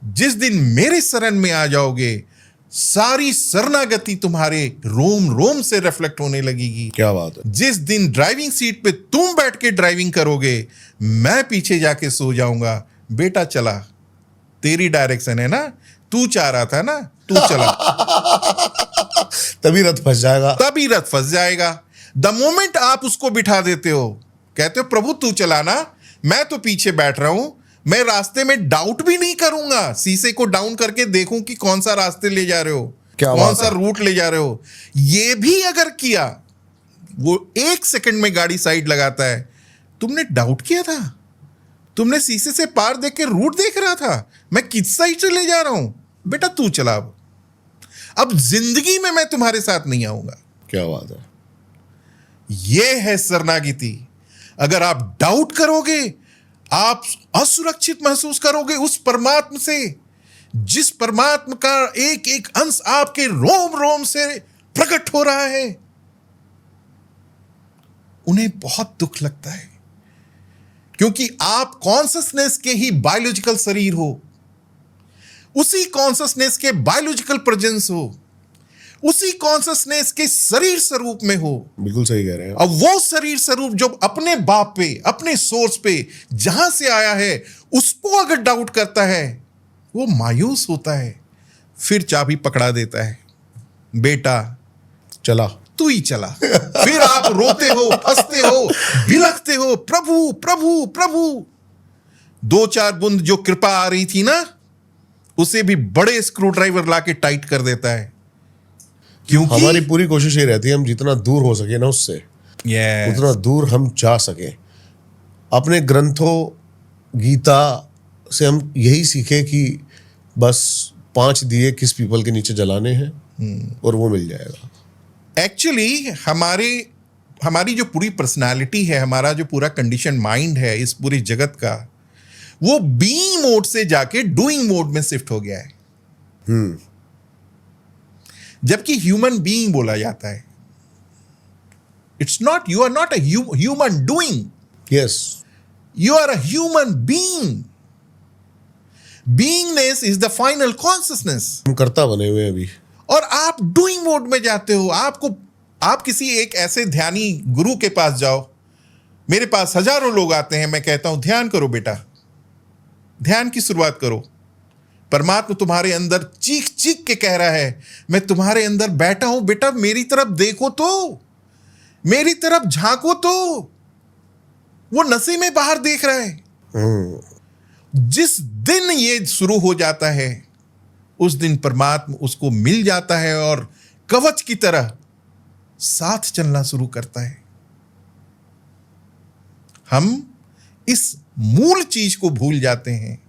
S1: जिस दिन मेरे शरण में आ जाओगे, सारी शरणागति तुम्हारे रोम रोम से रिफ्लेक्ट होने लगेगी।
S2: क्या बात है।
S1: जिस दिन ड्राइविंग सीट पे तुम बैठ के ड्राइविंग करोगे, मैं पीछे जाके सो जाऊंगा, बेटा चला, तेरी डायरेक्शन है ना, तू चाह रहा था ना, तू चला।
S2: तभी रथ फंस जाएगा।
S1: द मोमेंट आप उसको बिठा देते हो, कहते हो प्रभु तू चलाना, मैं तो पीछे बैठ रहा हूं, मैं रास्ते में डाउट भी नहीं करूंगा, शीशे को डाउन करके देखूं कि कौन सा रास्ते ले जा रहे हो, कौन सा रूट ले जा रहे हो। ये भी अगर किया, वो 1 सेकंड में गाड़ी साइड लगाता है। तुमने डाउट किया था, तुमने शीशे से पार देख के रूट देख रहा था, मैं किस साइड से ले जा रहा हूं, बेटा तू चला। अब जिंदगी में मैं तुम्हारे साथ नहीं आऊंगा।
S2: क्या बात है।
S1: यह है शरणागति। अगर आप डाउट करोगे, आप असुरक्षित महसूस करोगे उस परमात्मा से, जिस परमात्मा का एक एक अंश आपके रोम रोम से प्रकट हो रहा है। उन्हें बहुत दुख लगता है, क्योंकि आप कॉन्शसनेस के ही बायोलॉजिकल शरीर हो, उसी कॉन्शसनेस के बायोलॉजिकल प्रेजेंस हो, उसी कॉन्शसनेस के शरीर स्वरूप में हो।
S2: बिल्कुल सही कह रहे हैं।
S1: अब वो शरीर स्वरूप जो अपने बाप पे, अपने सोर्स पे जहां से आया है, उसको अगर डाउट करता है, वो मायूस होता है, फिर चाबी पकड़ा देता है, बेटा
S2: चला,
S1: तू ही चला। फिर आप रोते हो, हंसते हो, बिलखते हो, प्रभु प्रभु प्रभु। 2-4 बूंद जो कृपा आ रही थी ना, उसे भी बड़े स्क्रू ड्राइवर लाके टाइट कर देता है। क्योंकि
S2: हमारी पूरी कोशिश ये रहती है हम जितना दूर हो सके ना उससे, उतना दूर हम जा सके। अपने ग्रंथों, गीता से हम यही सीखे कि बस 5 दिए किस पीपल के नीचे जलाने हैं और वो मिल जाएगा।
S1: एक्चुअली हमारी जो पूरी पर्सनालिटी है, हमारा जो पूरा कंडीशन माइंड है इस पूरे जगत का, वो बीइंग मोड से जाके डूइंग मोड में शिफ्ट हो गया है। जबकि ह्यूमन बीइंग बोला जाता है। It's not, you are not a human doing,
S2: yes,
S1: you are a human being. Beingness is the final consciousness.
S2: हम कर्ता बने हुए हैं अभी,
S1: और आप डूइंग मोड में जाते हो। आप किसी एक ऐसे ध्यानी गुरु के पास जाओ, मेरे पास हजारों लोग आते हैं, मैं कहता हूं ध्यान करो बेटा, ध्यान की शुरुआत करो। परमात्मा तुम्हारे अंदर चीख चीख के कह रहा है, मैं तुम्हारे अंदर बैठा हूं बेटा, मेरी तरफ देखो तो, मेरी तरफ झांको तो। वो नशे में बाहर देख रहा है। जिस दिन ये शुरू हो जाता है, उस दिन परमात्मा उसको मिल जाता है और कवच की तरह साथ चलना शुरू करता है। हम इस मूल चीज को भूल जाते हैं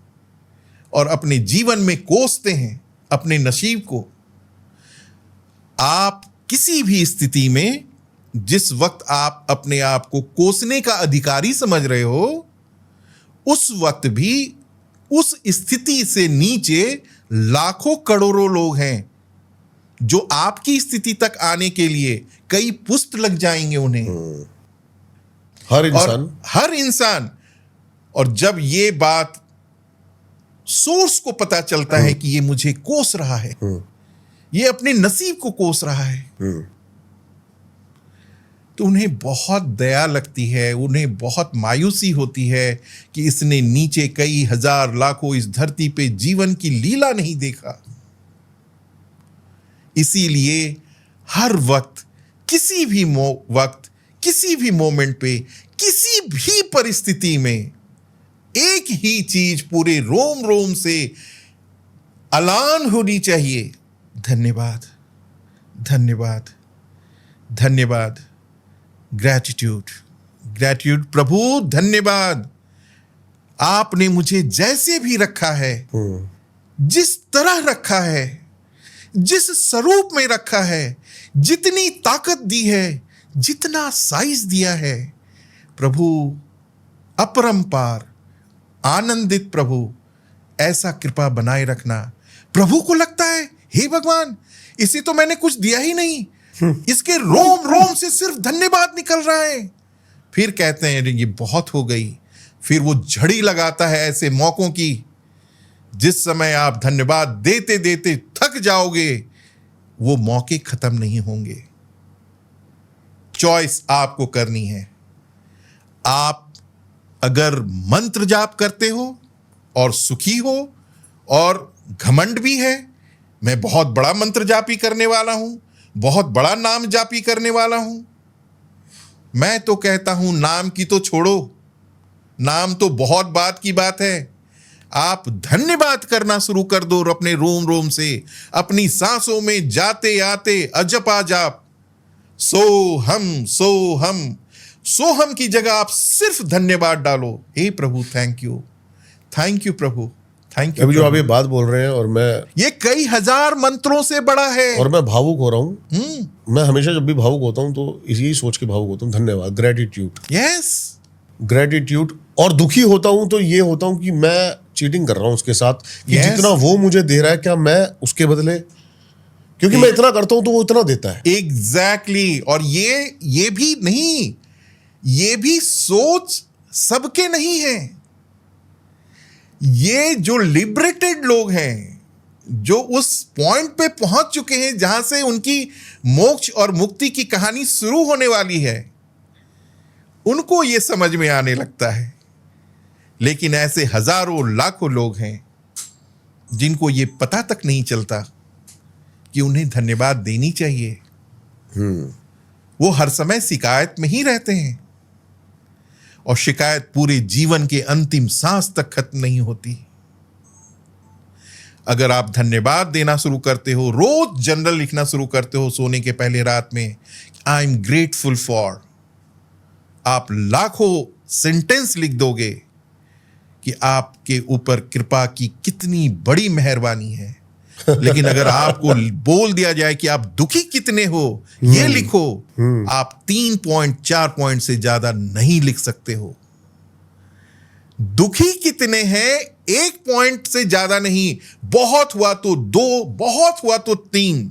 S1: और अपने जीवन में कोसते हैं अपने नसीब को। आप किसी भी स्थिति में, जिस वक्त आप अपने आप को कोसने का अधिकारी समझ रहे हो, उस वक्त भी उस स्थिति से नीचे लाखों करोड़ों लोग हैं जो आपकी स्थिति तक आने के लिए कई पुस्त लग जाएंगे उन्हें। हर इंसान। और जब ये बात सोर्स को पता चलता है कि ये मुझे कोस रहा है, ये अपने नसीब को कोस रहा है, तो उन्हें बहुत दया लगती है, उन्हें बहुत मायूसी होती है कि इसने नीचे कई हजार लाखों इस धरती पे जीवन की लीला नहीं देखा। इसीलिए हर वक्त, किसी भी वक्त, किसी भी मोमेंट पे, किसी भी परिस्थिति में एक ही चीज पूरे रोम रोम से अलान होनी चाहिए, धन्यवाद, धन्यवाद, धन्यवाद, ग्रैटिट्यूड, ग्रैटिट्यूड। प्रभु धन्यवाद, आपने मुझे जैसे भी रखा है, जिस तरह रखा है, जिस स्वरूप में रखा है, जितनी ताकत दी है, जितना साइज दिया है, प्रभु अपरंपार आनंदित प्रभु, ऐसा कृपा बनाए रखना। प्रभु को लगता है, हे भगवान, इसे तो मैंने कुछ दिया ही नहीं, इसके रोम रोम से सिर्फ धन्यवाद निकल रहा है। फिर कहते हैं ये बहुत हो गई। फिर वो झड़ी लगाता है ऐसे मौकों की, जिस समय आप धन्यवाद देते देते थक जाओगे, वो मौके खत्म नहीं होंगे। चॉइस आपको करनी है। आप अगर मंत्र जाप करते हो और सुखी हो और घमंड भी है, मैं बहुत बड़ा मंत्र जापी करने वाला हूं, बहुत बड़ा नाम जापी करने वाला हूं, मैं तो कहता हूं नाम की तो छोड़ो, नाम तो बहुत बात की बात है। आप धन्यवाद करना शुरू कर दो अपने रोम रोम से, अपनी सांसों में जाते आते अजपा जाप, सोहम सोहम। सोहम की जगह आप सिर्फ धन्यवाद डालो। हे प्रभु थैंक यू प्रभु, थैंक यू।
S2: अभी जो आप ये बात बोल रहे हैं, और मैं
S1: ये कई हजार मंत्रों से बड़ा है।
S2: और मैं भावुक हो रहा हूं। मैं हमेशा जब भी भावुक होता हूं तो यही सोच के भावुक होता हूं, धन्यवाद, ग्रेटिट्यूड।
S1: Yes,
S2: gratitude. और दुखी होता हूं तो ये होता हूं कि मैं चीटिंग कर रहा हूं उसके साथ, कि
S1: Yes.
S2: जितना वो मुझे दे रहा है, क्या मैं उसके बदले, क्योंकि मैं इतना करता हूं तो वो इतना देता है।
S1: एग्जैक्टली। और ये भी नहीं, ये भी सोच सबके नहीं है। ये जो लिबरेटेड लोग हैं, जो उस पॉइंट पे पहुंच चुके हैं जहां से उनकी मोक्ष और मुक्ति की कहानी शुरू होने वाली है, उनको ये समझ में आने लगता है। लेकिन ऐसे हजारों लाखों लोग हैं जिनको ये पता तक नहीं चलता कि उन्हें धन्यवाद देनी चाहिए। वो हर समय शिकायत में ही रहते हैं, और शिकायत पूरे जीवन के अंतिम सांस तक खत्म नहीं होती। अगर आप धन्यवाद देना शुरू करते हो, रोज जर्नल लिखना शुरू करते हो सोने के पहले रात में, आई एम ग्रेटफुल फॉर, आप लाखों सेंटेंस लिख दोगे कि आपके ऊपर कृपा की कितनी बड़ी मेहरबानी है। लेकिन अगर आपको बोल दिया जाए कि आप दुखी कितने हो, ये लिखो, आप 3 पॉइंट 4 पॉइंट से ज्यादा नहीं लिख सकते हो। दुखी कितने हैं 1 पॉइंट से ज्यादा नहीं, बहुत हुआ तो 2, बहुत हुआ तो 3।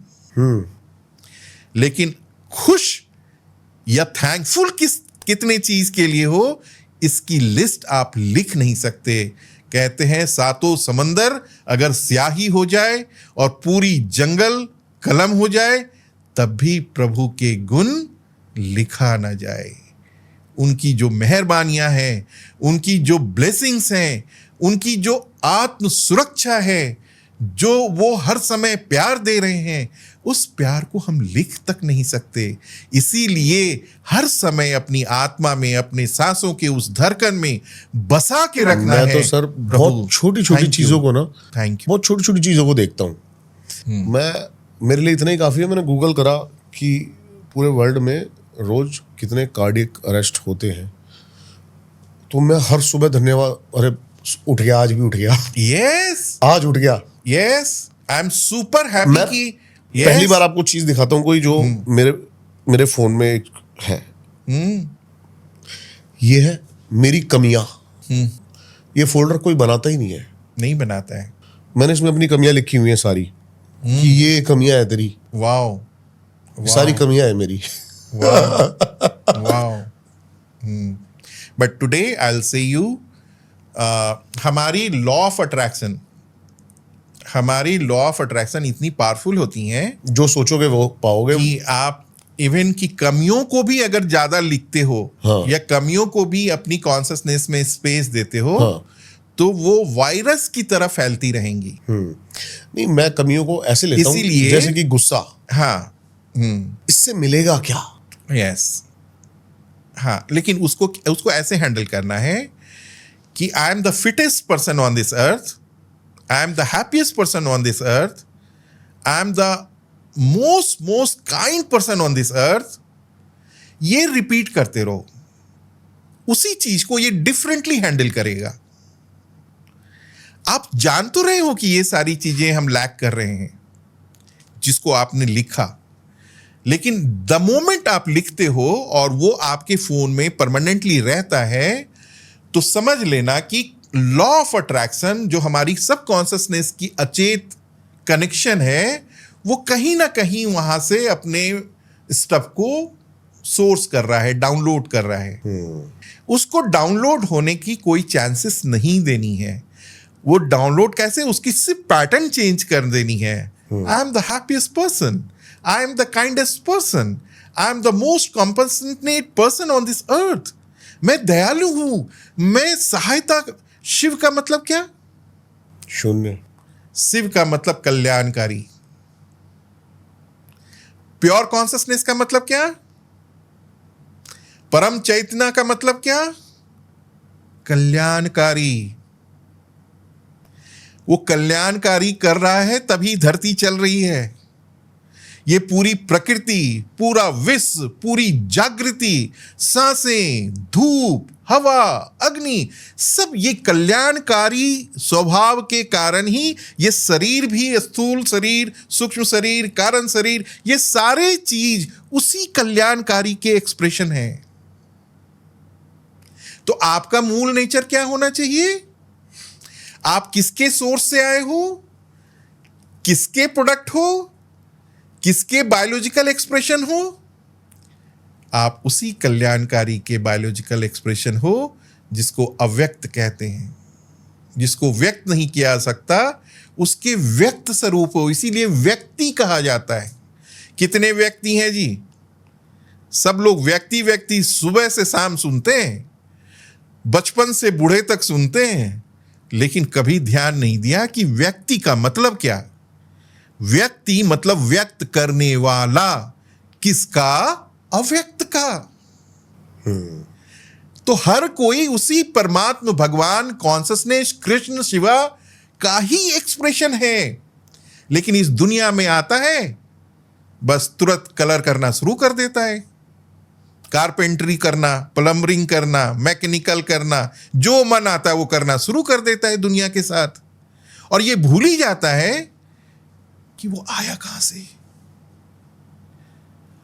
S1: लेकिन खुश या थैंकफुल कितने चीज के लिए हो, इसकी लिस्ट आप लिख नहीं सकते। कहते हैं सातों समंदर अगर स्याही हो जाए और पूरी जंगल कलम हो जाए, तब भी प्रभु के गुण लिखा ना जाए। उनकी जो मेहरबानियां हैं, उनकी जो ब्लेसिंग्स हैं, उनकी जो आत्म सुरक्षा है, जो वो हर समय प्यार दे रहे हैं, उस प्यार को हम लिख तक नहीं सकते। इसीलिए हर समय अपनी आत्मा में, अपने सांसों के उस धड़कन में बसा के रखना है।
S2: मैं तो सर बहुत छोटी छोटी चीजों को ना, बहुत छोटी छोटी चीजों को देखता हूँ। मेरे लिए इतना ही काफी है, मैंने गूगल करा कि पूरे वर्ल्ड में रोज कितने कार्डियक अरेस्ट होते हैं, तो मैं हर सुबह धन्यवाद, अरे उठ गया, आज भी उठ गया,
S1: यस
S2: आज उठ गया,
S1: yes, I am super happy कि
S2: पहली बार आपको चीज दिखाता हूँ कोई जो मेरे फोन में एक है। ये है मेरी कमियां। ये फोल्डर कोई बनाता ही नहीं है,
S1: नहीं बनाता है।
S2: मैंने इसमें अपनी कमियां लिखी हुई हैं सारी, कि ये कमियां है तेरी,
S1: वाओ,
S2: सारी कमियां है मेरी।
S1: Wow. But today I will say you, हमारी लॉ ऑफ अट्रैक्शन इतनी पावरफुल होती हैं,
S2: जो सोचोगे वो पाओगे।
S1: कि आप इवन की कमियों को भी अगर ज्यादा लिखते हो,
S2: हाँ।
S1: या कमियों को भी अपनी कॉन्शियसनेस में स्पेस देते हो,
S2: हाँ।
S1: तो वो वायरस की तरह फैलती रहेंगी।
S2: नहीं, मैं कमियों को ऐसे लेता हूं,
S1: इसीलिए
S2: जैसे कि गुस्सा,
S1: हाँ,
S2: इससे मिलेगा क्या?
S1: यस, हाँ, लेकिन उसको ऐसे हैंडल करना है कि I am the fittest person on this earth, I am the happiest person on this earth, I am the most kind person on this earth. ये रिपीट करते रहो, उसी चीज को ये डिफरेंटली हैंडल करेगा। आप जान तो रहे हो कि ये सारी चीजें हम लैक कर रहे हैं जिसको आपने लिखा, लेकिन द मोमेंट आप लिखते हो और वो आपके फोन में परमानेंटली रहता है, तो समझ लेना कि लॉ ऑफ अट्रैक्शन जो हमारी सब कॉन्शियसनेस की अचेत कनेक्शन है, वो कहीं ना कहीं वहां से अपने स्टफ को सोर्स कर रहा है, डाउनलोड कर रहा है। उसको डाउनलोड होने की कोई चांसेस नहीं देनी है। वो डाउनलोड कैसे, उसकी सिर्फ पैटर्न चेंज कर देनी है। I am the happiest person, I am the kindest person, I am the most compassionate person on this earth. मैं दयालु हूं, मैं सहायता। शिव का मतलब क्या?
S2: शून्य।
S1: शिव का मतलब कल्याणकारी। प्योर कॉन्शियसनेस का मतलब क्या? परम चैतना का मतलब क्या? कल्याणकारी। वो कल्याणकारी कर रहा है तभी धरती चल रही है। ये पूरी प्रकृति, पूरा विश्व, पूरी जागृति, सांसें, धूप, हवा, अग्नि, सब ये कल्याणकारी स्वभाव के कारण ही ये शरीर भी, स्थूल शरीर, सूक्ष्म शरीर, कारण शरीर, ये सारे चीज उसी कल्याणकारी के एक्सप्रेशन है। तो आपका मूल नेचर क्या होना चाहिए? आप किसके सोर्स से आए हो, किसके प्रोडक्ट हो, किसके बायोलॉजिकल एक्सप्रेशन हो? आप उसी कल्याणकारी के बायोलॉजिकल एक्सप्रेशन हो जिसको अव्यक्त कहते हैं, जिसको व्यक्त नहीं किया जा सकता, उसके व्यक्त स्वरूप हो। इसीलिए व्यक्ति कहा जाता है। कितने व्यक्ति हैं जी? सब लोग व्यक्ति व्यक्ति सुबह से शाम सुनते हैं, बचपन से बूढ़े तक सुनते हैं, लेकिन कभी ध्यान नहीं दिया कि व्यक्ति का मतलब क्या। व्यक्ति मतलब व्यक्त करने वाला। किसका? अव्यक्त का। तो हर कोई उसी परमात्मा, भगवान, कॉन्शियसनेस, कृष्ण, शिवा का ही एक्सप्रेशन है। लेकिन इस दुनिया में आता है, बस तुरंत कलर करना शुरू कर देता है, कारपेंटरी करना, प्लम्बरिंग करना, मैकेनिकल करना, जो मन आता है वो करना शुरू कर देता है दुनिया के साथ। और ये भूल ही जाता है कि वो आया कहां से।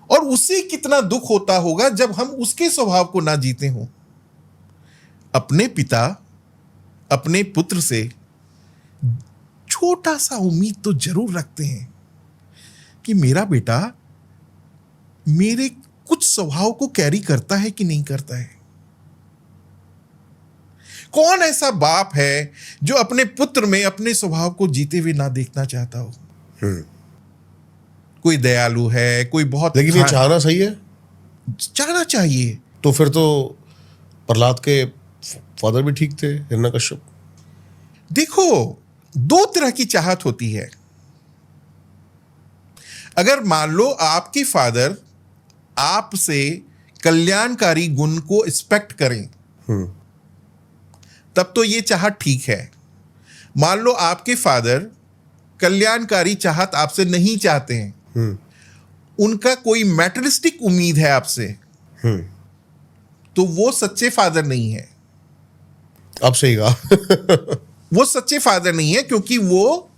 S1: और उसे कितना दुख होता होगा जब हम उसके स्वभाव को ना जीते हों। अपने पिता, अपने पुत्र से छोटा सा उम्मीद तो जरूर रखते हैं कि मेरा बेटा मेरे कुछ स्वभाव को कैरी करता है कि नहीं करता है। कौन ऐसा बाप है जो अपने पुत्र में अपने स्वभाव को जीते हुए ना देखना चाहता हो? कोई दयालु है, कोई बहुत,
S2: लेकिन ये चाहना सही है?
S1: चाहना चाहिए।
S2: तो फिर तो प्रहलाद के फादर भी ठीक थे, हिरण्यकश्यप।
S1: देखो, दो तरह की चाहत होती है। अगर मान लो आपके फादर आपसे कल्याणकारी गुण को एक्सपेक्ट करें, तब तो ये चाहत ठीक है। मान लो आपके फादर कल्याणकारी चाहत आपसे नहीं चाहते हैं, उनका कोई मैटेरियलिस्टिक उम्मीद है आपसे, तो वो सच्चे फादर नहीं है।
S2: अब सही कहा।
S1: वो सच्चे फादर नहीं है, क्योंकि वो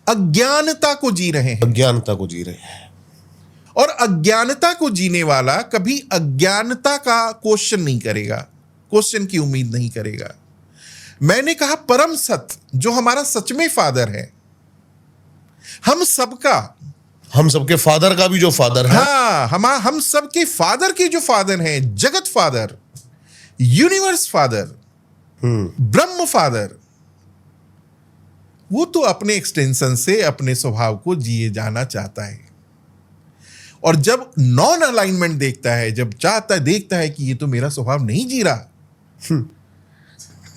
S1: अज्ञानता को जी रहे हैं।
S2: अज्ञानता को जी रहे हैं।
S1: और अज्ञानता को जीने वाला कभी अज्ञानता का क्वेश्चन नहीं करेगा, क्वेश्चन की उम्मीद नहीं करेगा। मैंने कहा परम सत्य जो हमारा सच में फादर है, हम सबके फादर का भी जो फादर है, हाँ, हम सबके फादर के जो फादर हैं, जगत फादर, यूनिवर्स फादर, ब्रह्म फादर, वो तो अपने एक्सटेंशन से अपने स्वभाव को जिए जाना चाहता है। और जब नॉन अलाइनमेंट देखता है, जब चाहता है, देखता है कि ये तो मेरा स्वभाव नहीं जी रहा,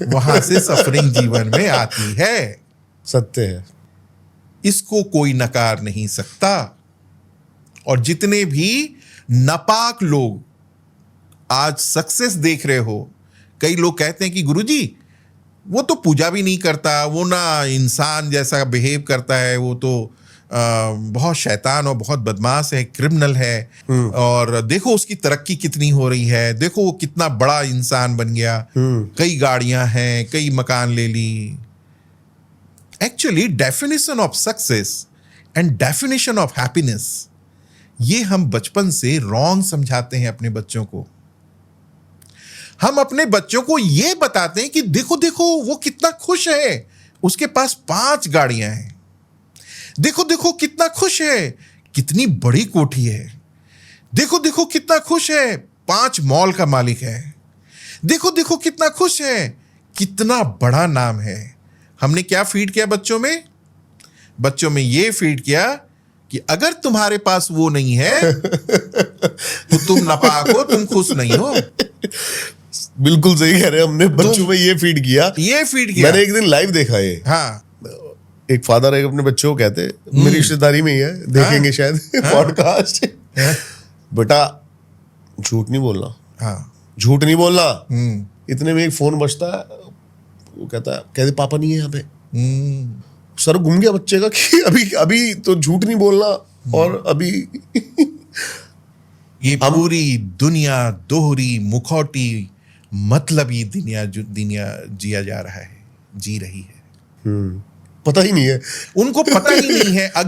S1: वहां से सफरिंग जीवन में आती है।
S2: सत्य है,
S1: इसको कोई नकार नहीं सकता। और जितने भी नापाक लोग आज सक्सेस देख रहे हो, कई लोग कहते हैं कि गुरुजी वो तो पूजा भी नहीं करता, वो ना इंसान जैसा बिहेव करता है, वो तो बहुत शैतान और बहुत बदमाश है, क्रिमिनल है, और देखो उसकी तरक्की कितनी हो रही है, देखो वो कितना बड़ा इंसान बन गया, कई गाड़ियां हैं, कई मकान ले ली। Actually definition of success and definition of happiness, ये हम बचपन से रॉन्ग समझाते हैं अपने बच्चों को। हम अपने बच्चों को ये बताते हैं कि देखो देखो वो कितना खुश है, उसके पास 5 गाड़ियां हैं, देखो देखो कितना खुश है, कितनी बड़ी कोठी है, देखो देखो कितना खुश है, 5 मॉल का मालिक है, देखो देखो कितना खुश है, कितना बड़ा नाम है। हमने क्या फीड किया बच्चों में? बच्चों में ये फीड किया कि अगर तुम्हारे पास वो नहीं है तो तुम नापाक हो, तुम खुश नहीं हो।
S2: बिल्कुल सही कह रहे हैं, हमने बच्चों में ये फीड किया। मैंने एक दिन लाइव देखा ये।
S1: हाँ,
S2: एक फादर एक अपने बच्चों को कहते, मेरी रिश्तेदारी में ही है, देखेंगे शायद पॉडकास्ट। बेटा झूठ नहीं बोलना,
S1: हाँ,
S2: झूठ नहीं बोलना। इतने में एक फोन बजता है, वो कहते पापा नहीं है यहाँ पे। सर घूम गया बच्चे का कि अभी तो झूठ नहीं बोलना, और अभी
S1: ये पूरी दुनिया दोहरी मुखौटी मतलबी दुनिया जिया जा रहा है, जी रही है।
S2: पता ही नहीं है
S1: उनको, पता ही नहीं है।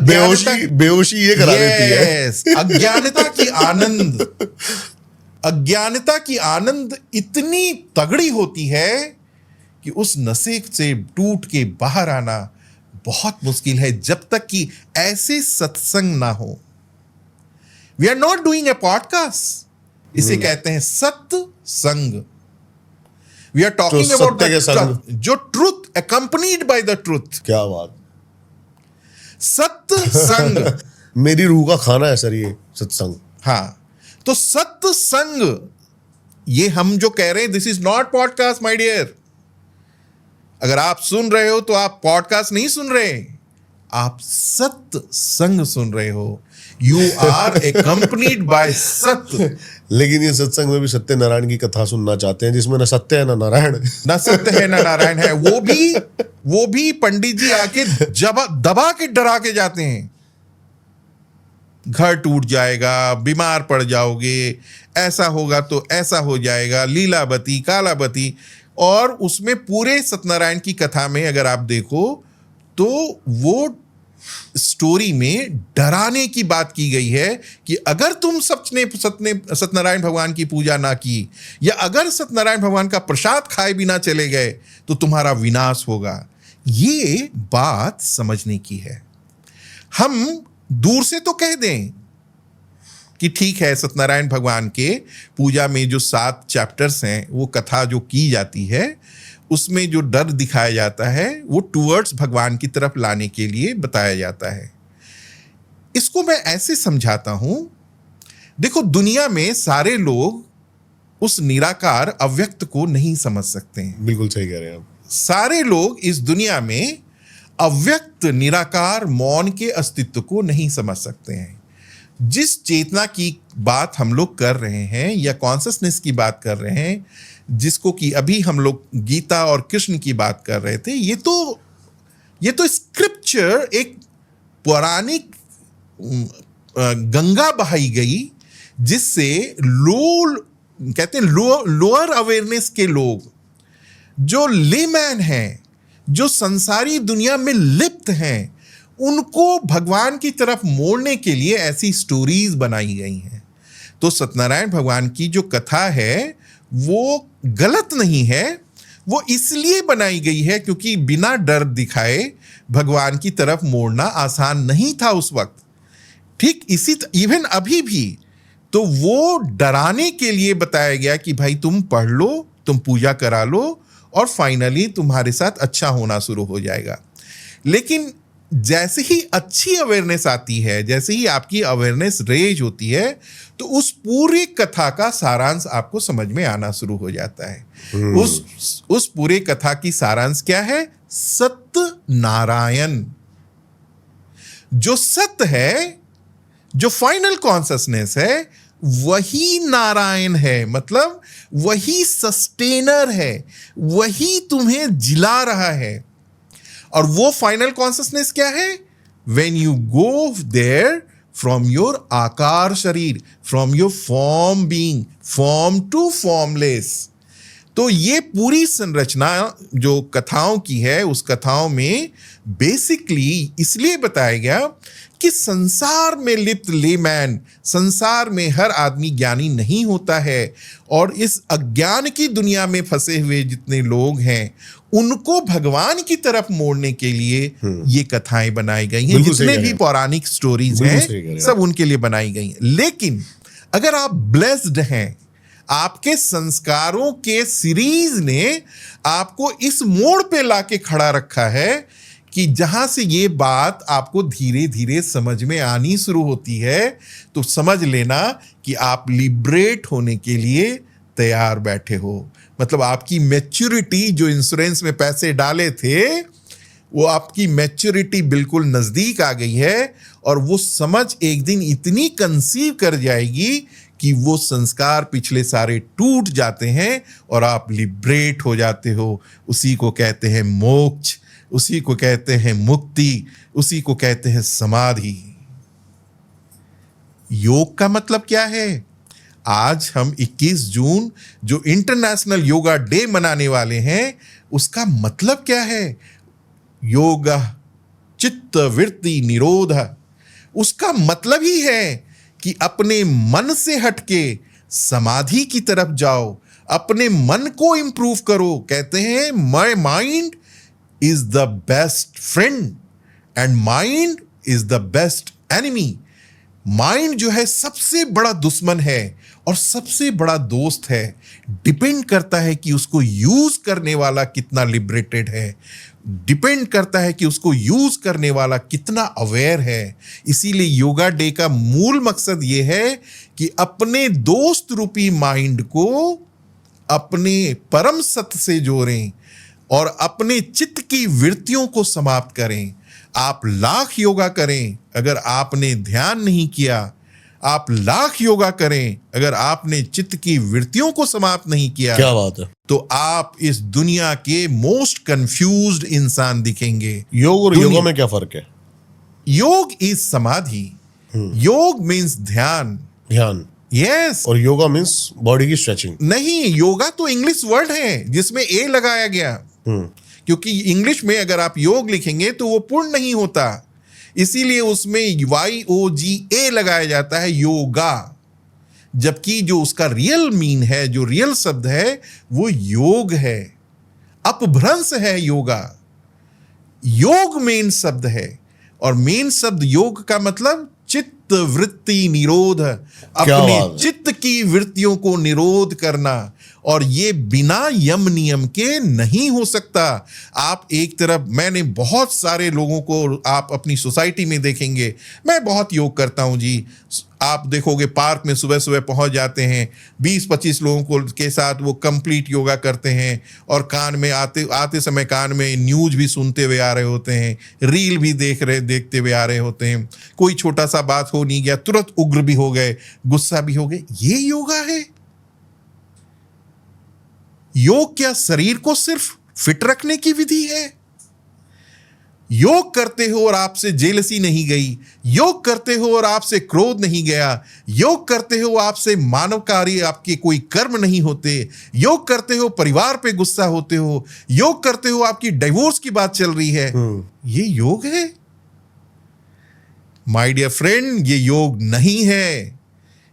S2: बेहोशी ये करा देती है।
S1: अज्ञानता की आनंद इतनी तगड़ी होती है कि उस नशे से टूट के बाहर आना बहुत मुश्किल है, जब तक कि ऐसे सत्संग ना हो। We are not doing a podcast, इसे कहते हैं सत्संग। वी आर टॉकिंग अबाउट जो truth accompanied by the truth.
S2: क्या बात,
S1: सत्संग
S2: मेरी रूह का खाना है सर ये सत्संग।
S1: हाँ, तो सत्संग, ये हम जो कह रहे हैं, this is not podcast my dear. अगर आप सुन रहे हो तो आप पॉडकास्ट नहीं सुन रहे, आप सत्संग सुन रहे हो। यू आर एक्कम्पनीड बाय सत्य।
S2: लेकिन ये सत्संग में भी सत्यनारायण की कथा सुनना चाहते हैं, जिसमें ना सत्य है ना नारायण,
S1: ना सत्य है ना नारायण है। वो भी पंडित जी आके दबा के डरा के जाते हैं, घर टूट जाएगा, बीमार पड़ जाओगे, ऐसा होगा तो ऐसा हो जाएगा, लीलावती कालावती। और उसमें पूरे सत्यनारायण की कथा में अगर आप देखो तो वो स्टोरी में डराने की बात की गई है कि अगर तुम सत्यनारायण भगवान की पूजा ना की, या अगर सत्यनारायण भगवान का प्रसाद खाए बिना चले गए तो तुम्हारा विनाश होगा। ये बात समझने की है। हम दूर से तो कह दें कि ठीक है, सत्यनारायण भगवान के पूजा में जो 7 चैप्टर्स हैं, वो कथा जो की जाती है, उसमें जो डर दिखाया जाता है वो टूवर्ड्स भगवान की तरफ लाने के लिए बताया जाता है। इसको मैं ऐसे समझाता हूं, देखो दुनिया में सारे लोग उस निराकार अव्यक्त को नहीं समझ सकते हैं।
S2: बिल्कुल सही कह रहे हैं आप।
S1: सारे लोग इस दुनिया में अव्यक्त निराकार मौन के अस्तित्व को नहीं समझ सकते हैं। जिस चेतना की बात हम लोग कर रहे हैं, या कॉन्शसनेस की बात कर रहे हैं, जिसको कि अभी हम लोग गीता और कृष्ण की बात कर रहे थे, ये तो स्क्रिप्चर एक पौराणिक गंगा बहाई गई, जिससे कहते हैं लोअर अवेयरनेस के लोग, जो लेमैन हैं, जो संसारी दुनिया में लिप्त हैं, उनको भगवान की तरफ मोड़ने के लिए ऐसी स्टोरीज बनाई गई हैं। तो सत्यनारायण भगवान की जो कथा है वो गलत नहीं है, वो इसलिए बनाई गई है क्योंकि बिना डर दिखाए भगवान की तरफ मोड़ना आसान नहीं था उस वक्त। ठीक इसी इवन अभी भी तो वो डराने के लिए बताया गया कि भाई तुम पढ़ लो, तुम पूजा करा लो, और फाइनली तुम्हारे साथ अच्छा होना शुरू हो जाएगा। लेकिन जैसे ही अच्छी अवेयरनेस आती है, जैसे ही आपकी अवेयरनेस रेज होती है, तो उस पूरी कथा का सारांश आपको समझ में आना शुरू हो जाता है। उस पूरे कथा की सारांश क्या है? सत्य नारायण। जो सत्य है, जो फाइनल कॉन्शसनेस है, वही नारायण है। मतलब वही सस्टेनर है, वही तुम्हें जिला रहा है। और वो फाइनल कॉन्शसनेस क्या है? When you go there from your आकार शरीर, from your form being, form to formless, तो ये पूरी संरचना जो कथाओं की है, उस कथाओं में बेसिकली इसलिए बताया गया कि संसार में लिप्त लेमैन, संसार में हर आदमी ज्ञानी नहीं होता है, और इस अज्ञान की दुनिया में फंसे हुए जितने लोग हैं उनको भगवान की तरफ मोड़ने के लिए ये कथाएं बनाई गई हैं।
S2: बिल्कुल सही
S1: जितने
S2: कह
S1: भी
S2: रहे हैं।
S1: पौराणिक स्टोरीज
S2: बिल्कुल सही कह रहे
S1: हैं
S2: हैं
S1: सब उनके लिए बनाई गई हैं। लेकिन अगर आप ब्लेस्ड हैं, आपके संस्कारों के सीरीज ने आपको इस मोड़ पे लाके खड़ा रखा है कि जहां से ये बात आपको धीरे धीरे समझ में आनी शुरू होती है, तो समझ लेना कि आप लिबरेट होने के लिए तैयार बैठे हो। मतलब आपकी मैच्योरिटी, जो इंश्योरेंस में पैसे डाले थे, वो आपकी मैच्योरिटी बिल्कुल नजदीक आ गई है, और वो समझ एक दिन इतनी कंसीव कर जाएगी कि वो संस्कार पिछले सारे टूट जाते हैं और आप लिबरेट हो जाते हो। उसी को कहते हैं मोक्ष, उसी को कहते हैं मुक्ति, उसी को कहते हैं समाधि। योग का मतलब क्या है? आज हम 21 जून जो इंटरनेशनल योगा डे मनाने वाले हैं, उसका मतलब क्या है? योग चित्त वृत्ति निरोध। उसका मतलब ही है कि अपने मन से हटके समाधि की तरफ जाओ, अपने मन को इंप्रूव करो। कहते हैं my mind is the best friend and mind is the best enemy. Mind जो है सबसे बड़ा दुश्मन है और सबसे बड़ा दोस्त है। डिपेंड करता है कि उसको यूज करने वाला कितना लिबरेटेड है, डिपेंड करता है कि उसको यूज करने वाला कितना अवेयर है। इसीलिए योगा डे का मूल मकसद ये है कि अपने दोस्त रूपी माइंड को अपने परम सत्य से जोड़ें और अपने चित्त की वृत्तियों को समाप्त करें। आप लाख योगा करें, अगर आपने ध्यान नहीं किया, आप लाख योगा करें, अगर आपने चित्त की वृत्तियों को समाप्त नहीं किया,
S2: क्या बात है।
S1: तो आप इस दुनिया के मोस्ट कंफ्यूज्ड इंसान दिखेंगे।
S2: योग और योगा में क्या फर्क है?
S1: योग इज समाधि। योग मीन्स ध्यान।
S2: ध्यान।
S1: यस।
S2: और योगा मीन्स बॉडी की स्ट्रेचिंग।
S1: नहीं, योगा तो इंग्लिश वर्ड है जिसमें ए लगाया गया, क्योंकि इंग्लिश में अगर आप योग लिखेंगे तो वो पूर्ण नहीं होता, इसीलिए उसमें YOGA लगाया जाता है, योगा। जबकि जो उसका रियल मीन है, जो रियल शब्द है, वो योग है, अपभ्रंश है योगा। योग मेन शब्द है, और मेन शब्द योग का मतलब चित्त वृत्ति निरोध, अपने चित्त की वृत्तियों को निरोध करना। और ये बिना यम नियम के नहीं हो सकता। आप एक तरफ, मैंने बहुत सारे लोगों को आप अपनी सोसाइटी में देखेंगे, मैं बहुत योग करता हूं जी, आप देखोगे पार्क में सुबह सुबह पहुंच जाते हैं, 20-25 लोगों को के साथ वो कंप्लीट योगा करते हैं, और कान में आते समय कान में न्यूज भी सुनते हुए आ रहे होते हैं, रील भी देखते हुए आ रहे होते हैं। कोई छोटा सा बात हो नहीं गया, तुरंत उग्र भी हो गए, गुस्सा भी हो गए। ये योगा है? योग क्या शरीर को सिर्फ फिट रखने की विधि है? योग करते हो और आपसे जेलसी नहीं गई, योग करते हो और आपसे क्रोध नहीं गया, योग करते हो आपसे मानवकारी आपके कोई कर्म नहीं होते, योग करते हो परिवार पे गुस्सा होते हो, योग करते हो आपकी डिवोर्स की बात चल रही है, ये योग है? माय डियर फ्रेंड, ये योग नहीं है।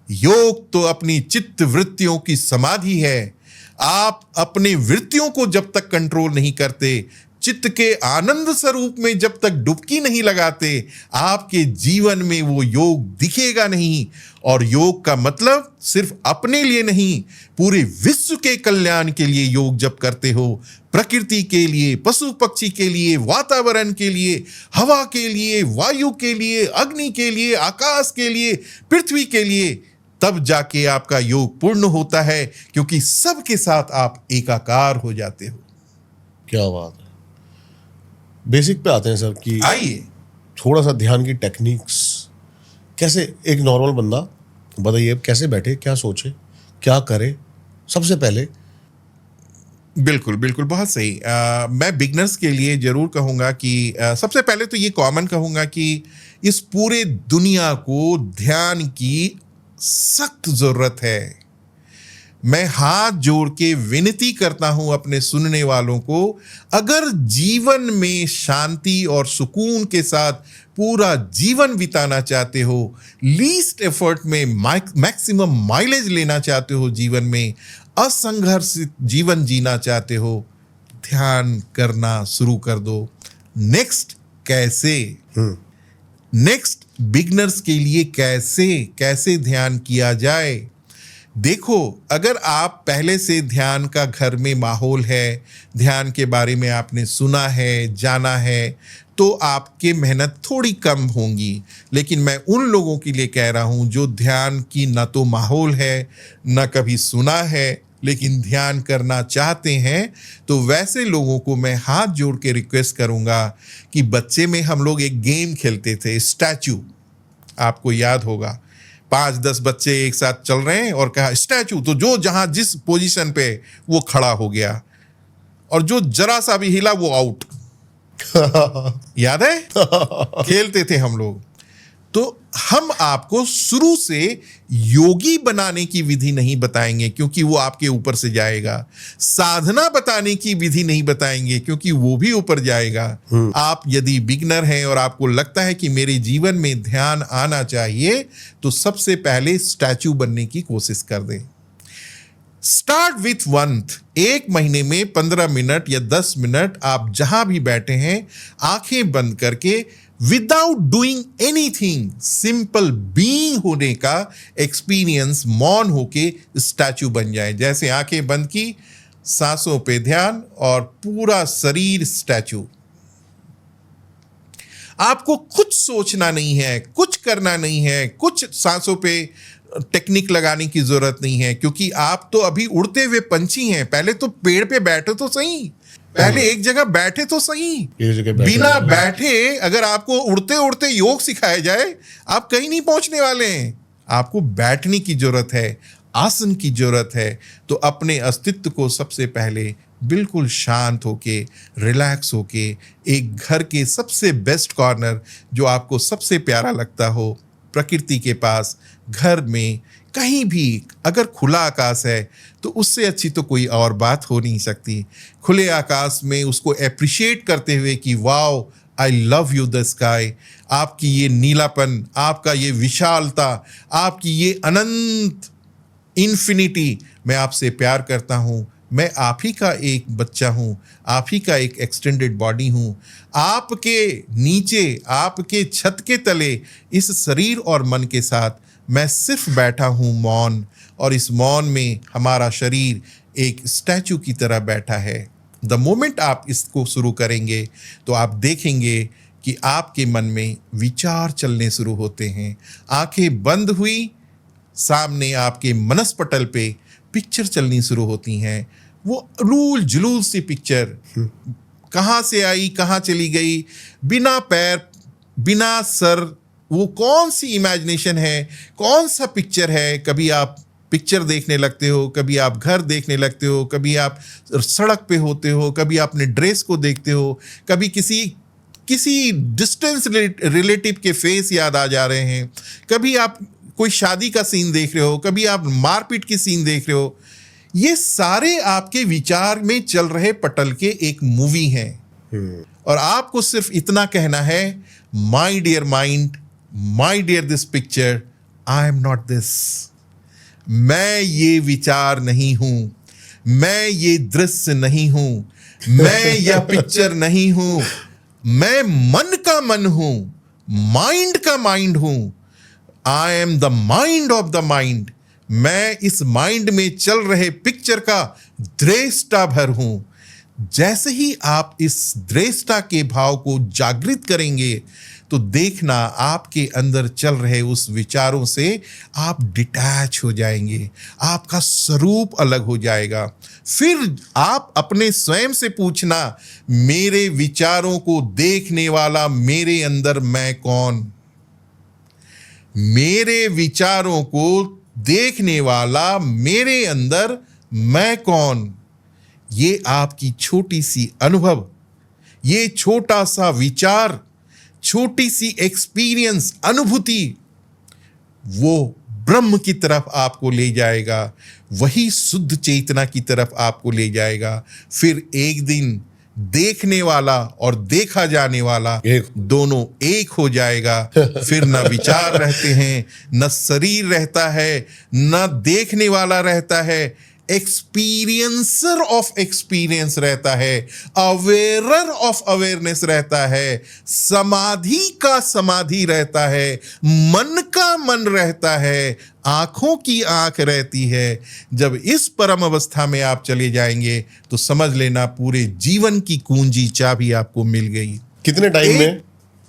S1: योग तो अपनी चित्त वृत्तियों की समाधि है। आप अपने वृत्तियों को जब तक कंट्रोल नहीं करते, चित्त के आनंद स्वरूप में जब तक डुबकी नहीं लगाते, आपके जीवन में वो योग दिखेगा नहीं। और योग का मतलब सिर्फ अपने लिए नहीं, पूरे विश्व के कल्याण के लिए योग जब करते हो, प्रकृति के लिए, पशु पक्षी के लिए, वातावरण के लिए, हवा के लिए, वायु के लिए, अग्नि के लिए, आकाश के लिए, पृथ्वी के लिए, तब जाके आपका योग पूर्ण होता है, क्योंकि सबके साथ आप एकाकार हो जाते हो।
S2: क्या बात है। बेसिक पे आते हैं सर कि
S1: आइए
S2: थोड़ा सा ध्यान की टेक्निक्स कैसे एक नॉर्मल बंदा, बताइए कैसे बैठे, क्या सोचे, क्या करे सबसे पहले?
S1: बिल्कुल बिल्कुल, बहुत सही। मैं बिगनर्स के लिए जरूर कहूँगा कि सबसे पहले तो ये कॉमन कहूँगा कि इस पूरे दुनिया को ध्यान की सख्त जरूरत है। मैं हाथ जोड़ के विनती करता हूं अपने सुनने वालों को, अगर जीवन में शांति और सुकून के साथ पूरा जीवन बिताना चाहते हो, लीस्ट एफर्ट में मैक्सिमम माइलेज लेना चाहते हो, जीवन में असंघर्षित जीवन जीना चाहते हो, ध्यान करना शुरू कर दो। नेक्स्ट कैसे? नेक्स्ट बिगनर्स के लिए कैसे ध्यान किया जाए? देखो, अगर आप पहले से ध्यान का घर में माहौल है, ध्यान के बारे में आपने सुना है, जाना है, तो आपके मेहनत थोड़ी कम होंगी। लेकिन मैं उन लोगों के लिए कह रहा हूं जो ध्यान की ना तो माहौल है, ना कभी सुना है, लेकिन ध्यान करना चाहते हैं, तो वैसे लोगों को मैं हाथ जोड़ के रिक्वेस्ट करूंगा कि बच्चे में हम लोग एक गेम खेलते थे, स्टैचू। आपको याद होगा, 5-10 बच्चे एक साथ चल रहे हैं और कहा स्टैचू, तो जो जहां जिस पोजीशन पे वो खड़ा हो गया और जो जरा सा भी हिला वो आउट। याद है? खेलते थे हम लोग। तो हम आपको शुरू से योगी बनाने की विधि नहीं बताएंगे क्योंकि वो आपके ऊपर से जाएगा। साधना बताने की विधि नहीं बताएंगे क्योंकि वो भी ऊपर जाएगा। आप यदि बिगनर हैं और आपको लगता है कि मेरे जीवन में ध्यान आना चाहिए, तो सबसे पहले स्टैचू बनने की कोशिश कर दें। स्टार्ट विथ 1 महीने में 15 मिनट या 10 मिनट आप जहां भी बैठे हैं, आंखें बंद करके without doing anything, simple being होने का एक्सपीरियंस, मौन होके स्टैचू बन जाए। जैसे आंखें बंद की, सांसों पे ध्यान और पूरा शरीर स्टैचू। आपको कुछ सोचना नहीं है, कुछ करना नहीं है, कुछ सांसों पे टेक्निक लगाने की जरूरत नहीं है, क्योंकि आप तो अभी उड़ते हुए पंछी हैं। पहले तो पेड़ पे बैठो तो सही, पहले एक जगह बैठे तो सही। बिना बैठे अगर आपको उड़ते उड़ते योग सिखाया जाए, आप कहीं नहीं पहुंचने वाले हैं। आपको बैठने की जरूरत है, आसन की जरूरत है। तो अपने अस्तित्व को सबसे पहले बिल्कुल शांत होके, रिलैक्स होके, एक घर के सबसे बेस्ट कॉर्नर जो आपको सबसे प्यारा लगता हो, प्रकृति के पास, घर में, कहीं भी, अगर खुला आकाश है तो उससे अच्छी तो कोई और बात हो नहीं सकती। खुले आकाश में उसको एप्रिशिएट करते हुए कि wow, I love you the sky, आपकी ये नीलापन, आपका ये विशालता, आपकी ये अनंत इन्फिनिटी, मैं आपसे प्यार करता हूँ। मैं आप ही का एक बच्चा हूँ, आप ही का एक एक्सटेंडेड बॉडी हूँ। आपके नीचे, आपके छत के तले, इस शरीर और मन के साथ मैं सिर्फ बैठा हूँ मौन, और इस मौन में हमारा शरीर एक स्टैचू की तरह बैठा है। द मोमेंट आप इसको शुरू करेंगे तो आप देखेंगे कि आपके मन में विचार चलने शुरू होते हैं। आंखें बंद हुई, सामने आपके मनस्पटल पे पिक्चर चलनी शुरू होती हैं। वो रूल जुलूल सी पिक्चर, कहाँ से आई, कहाँ चली गई, बिना पैर, बिना सर, वो कौन सी इमेजिनेशन है, कौन सा पिक्चर है। कभी आप पिक्चर देखने लगते हो, कभी आप घर देखने लगते हो, कभी आप सड़क पे होते हो, कभी अपने ड्रेस को देखते हो, कभी किसी डिस्टेंस रिलेटिव के फेस याद आ जा रहे हैं, कभी आप कोई शादी का सीन देख रहे हो, कभी आप मारपीट की सीन देख रहे हो। ये सारे आपके विचार में चल रहे पटल के एक मूवी हैं। और आपको सिर्फ इतना कहना है, my dear mind, my dear this picture, I am not this. मैं ये विचार नहीं हूं, मैं ये दृश्य नहीं हूं, मैं यह पिक्चर नहीं हूं, मैं मन का मन हूं, माइंड का माइंड हूं। I am the mind of the mind. मैं इस माइंड में चल रहे पिक्चर का दृष्टा भर हूं। जैसे ही आप इस दृष्टा के भाव को जागृत करेंगे, तो देखना आपके अंदर चल रहे उस विचारों से आप डिटैच हो जाएंगे, आपका स्वरूप अलग हो जाएगा। फिर आप अपने स्वयं से पूछना, मेरे विचारों को देखने वाला मेरे अंदर मैं कौन? मेरे विचारों को देखने वाला मेरे अंदर मैं कौन? ये आपकी छोटी सी अनुभव, ये छोटा सा विचार, छोटी सी एक्सपीरियंस, अनुभूति, वो ब्रह्म की तरफ आपको ले जाएगा, वही शुद्ध चेतना की तरफ आपको ले जाएगा। फिर एक दिन देखने वाला और देखा जाने वाला दोनों एक हो जाएगा। फिर न विचार रहते हैं, न शरीर रहता है, न देखने वाला रहता है, एक्सपीरियंसर ऑफ एक्सपीरियंस रहता है, अवेयरर ऑफ अवेयरनेस रहता है, समाधि का समाधि रहता है, मन का मन रहता है, आंखों की आंख रहती है। जब इस परम अवस्था में आप चले जाएंगे तो समझ लेना पूरे जीवन की कुंजी चाबी आपको मिल गई।
S2: कितने टाइम में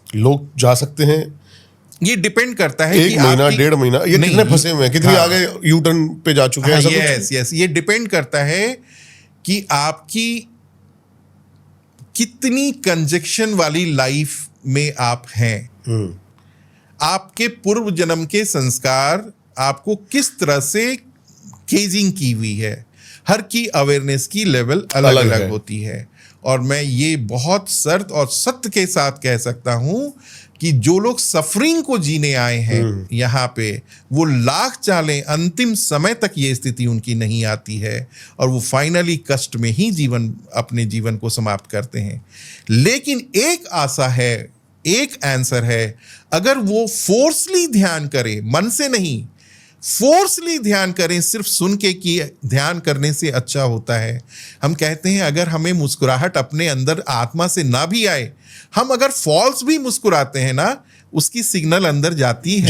S2: लोग जा सकते हैं?
S1: ये डिपेंड करता है
S2: एक महीना, 1.5 महीना, ये कितने फंसे हुए हैं, कितने आगे यू टर्न पे जा चुके हैं?
S1: यस, ये डिपेंड करता है कि आपकी कितनी कंजक्शन वाली लाइफ में आप हैं। आपके पूर्व जन्म के संस्कार आपको किस तरह से केजिंग की हुई है। हर की अवेयरनेस की लेवल अलग अलग होती है। और मैं ये बहुत शर्त और सत्य के साथ कह सकता हूं कि जो लोग सफरिंग को जीने आए हैं यहाँ पे, वो लाख चालें, अंतिम समय तक ये स्थिति उनकी नहीं आती है और वो फाइनली कष्ट में ही अपने जीवन को समाप्त करते हैं। लेकिन एक आशा है, एक आंसर है, अगर वो फोर्सली ध्यान करें, मन से नहीं, फोर्सली ध्यान करें, सिर्फ सुन के कि ध्यान करने से अच्छा होता है। हम कहते हैं अगर हमें मुस्कुराहट अपने अंदर आत्मा से ना भी आए, हम अगर फॉल्स भी मुस्कुराते हैं ना, उसकी सिग्नल अंदर जाती है।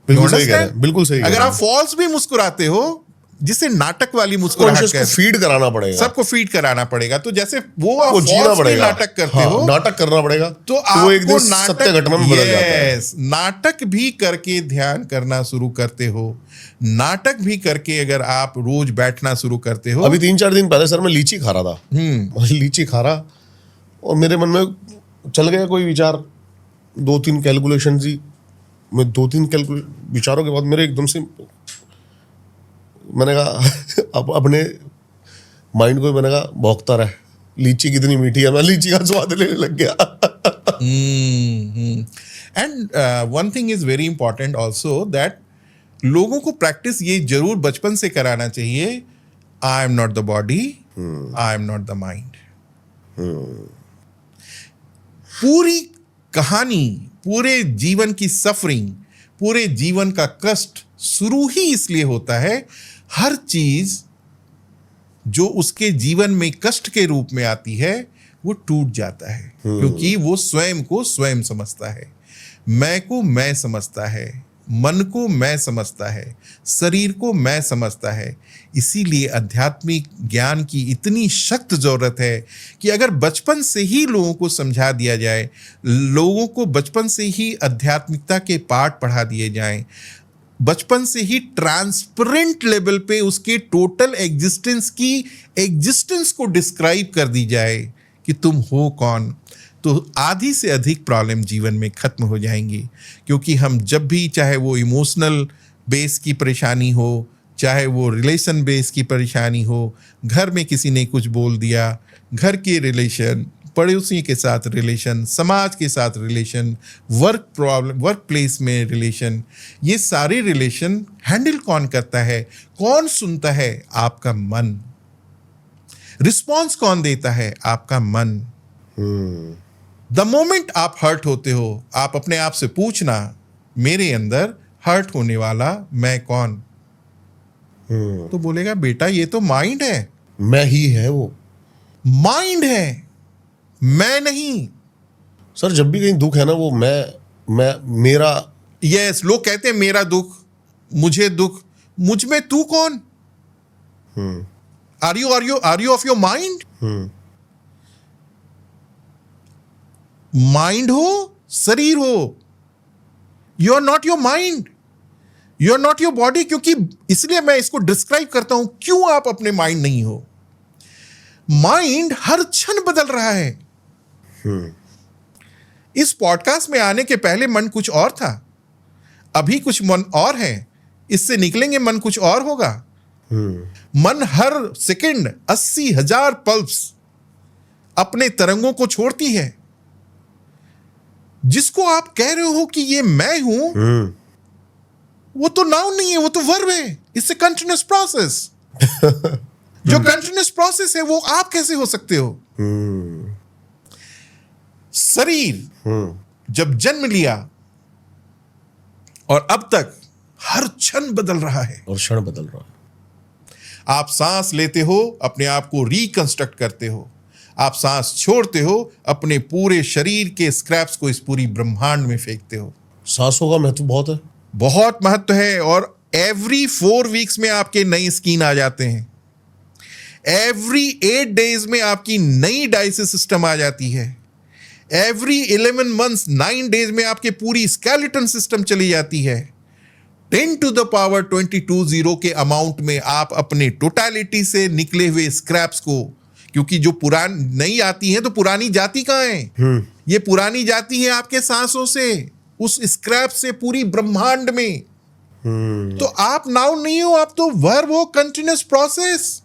S2: बिल्कुल सही कह रहे हैं, बिल्कुल सही।
S1: अगर आप फॉल्स भी मुस्कुराते हो, जिसे नाटक वाली मुस्कुराहट कहते हैं,
S2: फीड कराना पड़ेगा,
S1: सबको फीड कराना पड़ेगा। तो जैसे वो जीना पड़ेगा, नाटक करते हो,
S2: नाटक करना पड़ेगा,
S1: तो आपको
S2: एक दिन सत्य घटना में बदल जाता है।
S1: नाटक भी करके ध्यान करना शुरू करते हो, नाटक भी करके अगर आप रोज बैठना शुरू करते हो।
S2: अभी 3-4 दिन पहले सर मैं लीची खा रहा था, लीची खा रहा और मेरे मन में चल गया कोई विचार, 2-3 कैलकुलेशन थी। मैं 2-3 विचारों के बाद मेरे एकदम से मैंने कहा अब अपने माइंड को मैंने कहा भौंकता रहे, लीची कितनी मीठी है, मैं लीची का स्वाद लेने लग गया।
S1: And one thing is very important also that लोगों को प्रैक्टिस ये जरूर बचपन से कराना चाहिए, आई am not the body, I am not the mind. पूरी कहानी, पूरे जीवन की सफरिंग, पूरे जीवन का कष्ट शुरू ही इसलिए होता है, हर चीज जो उसके जीवन में कष्ट के रूप में आती है वो टूट जाता है, क्योंकि वो स्वयं को स्वयं समझता है, मैं को मैं समझता है, मन को मैं समझता है, शरीर को मैं समझता है। इसीलिए आध्यात्मिक ज्ञान की इतनी सख्त जरूरत है कि अगर बचपन से ही लोगों को समझा दिया जाए, लोगों को बचपन से ही आध्यात्मिकता के पाठ पढ़ा दिए जाएं, बचपन से ही ट्रांसपेरेंट लेवल पे उसके टोटल एग्जिस्टेंस को डिस्क्राइब कर दी जाए कि तुम हो कौन, तो आधी से अधिक प्रॉब्लम जीवन में खत्म हो जाएंगी। क्योंकि हम जब भी, चाहे वो इमोशनल बेस की परेशानी हो, चाहे वो रिलेशन बेस की परेशानी हो, घर में किसी ने कुछ बोल दिया, घर के रिलेशन, पड़ोसी के साथ रिलेशन, समाज के साथ relation, work problem, work place में रिलेशन, ये सारे रिलेशन हैंडल कौन करता है, कौन सुनता है? आपका मन। रिस्पॉन्स कौन देता है? आपका मन। द मोमेंट आप हर्ट होते हो, आप अपने आप से पूछना, मेरे अंदर हर्ट होने वाला मैं कौन? तो बोलेगा बेटा ये तो माइंड है।
S2: मैं ही है वो,
S1: माइंड है, मैं नहीं।
S2: सर जब भी कहीं दुख है ना, वो मैं मेरा।
S1: यस, लोग कहते हैं मेरा दुख, मुझे दुख, मुझ में तू कौन? Are you of your mind? Mind हो, शरीर हो, you are not your mind, you are not your body. क्योंकि इसलिए मैं इसको डिस्क्राइब करता हूं क्यों आप अपने माइंड नहीं हो। माइंड हर क्षण बदल रहा है। इस पॉडकास्ट में आने के पहले मन कुछ और था, अभी कुछ मन और है, इससे निकलेंगे मन कुछ और होगा। मन हर सेकंड 80,000 पल्स अपने तरंगों को छोड़ती है। जिसको आप कह रहे हो कि ये मैं हूं, वो तो नाउन नहीं है, वो तो वर्ब है। It's a continuous process. जो कंटिन्यूअस प्रोसेस है वो आप कैसे हो सकते हो? शरीर जब जन्म लिया और अब तक हर क्षण बदल रहा है।
S2: और क्षण बदल रहा है।
S1: आप सांस लेते हो, अपने आप को रिकंस्ट्रक्ट करते हो। आप सांस छोड़ते हो, अपने पूरे शरीर के स्क्रैप्स को इस पूरी ब्रह्मांड में फेंकते हो।
S2: सांसों का महत्व बहुत है।
S1: बहुत महत्व है। और एवरी 4 वीक्स में आपके नई स्किन आ जाते हैं। एवरी 8 डेज में आपकी नई डाइजेस्टिव सिस्टम आ जाती है। एवरी 11 मंथ्स 9 डेज में आपके पूरी स्केलेटन सिस्टम चली जाती है। 10 to the power 22 के अमाउंट में आप अपने टोटलिटी से निकले हुए स्क्रैप्स को, क्योंकि जो पुरानी नई आती है तो पुरानी जाति कहाँ है? ये पुरानी जाति है आपके सांसों से, उस स्क्रैप से पूरी ब्रह्मांड में। तो आप नाउन नहीं हो, आप तो वर्ब हो, कंटिन्यूअस प्रोसेस।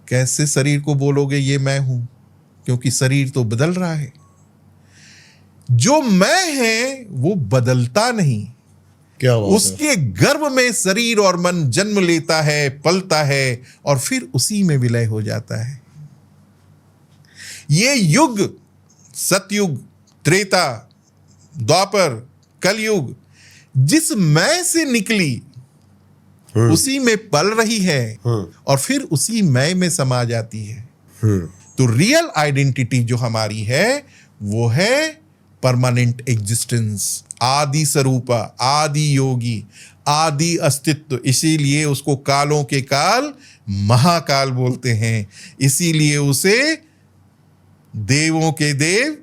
S1: कैसे शरीर को बोलोगे ये मैं हूं? क्योंकि शरीर तो बदल रहा है। जो मैं है वो बदलता नहीं।
S2: क्या बात
S1: उसके गर्भ में शरीर और मन जन्म लेता है, पलता है और फिर उसी में विलय हो जाता है। ये युग, सतयुग, त्रेता, द्वापर, कलयुग, जिस मैं से निकली उसी में पल रही है और फिर उसी मैं में समा जाती है। तो रियल आइडेंटिटी जो हमारी है वो है परमानेंट एग्जिस्टेंस, आदि स्वरूपा, आदि योगी, आदि अस्तित्व। इसीलिए उसको कालों के काल महाकाल बोलते हैं। इसीलिए उसे देवों के देव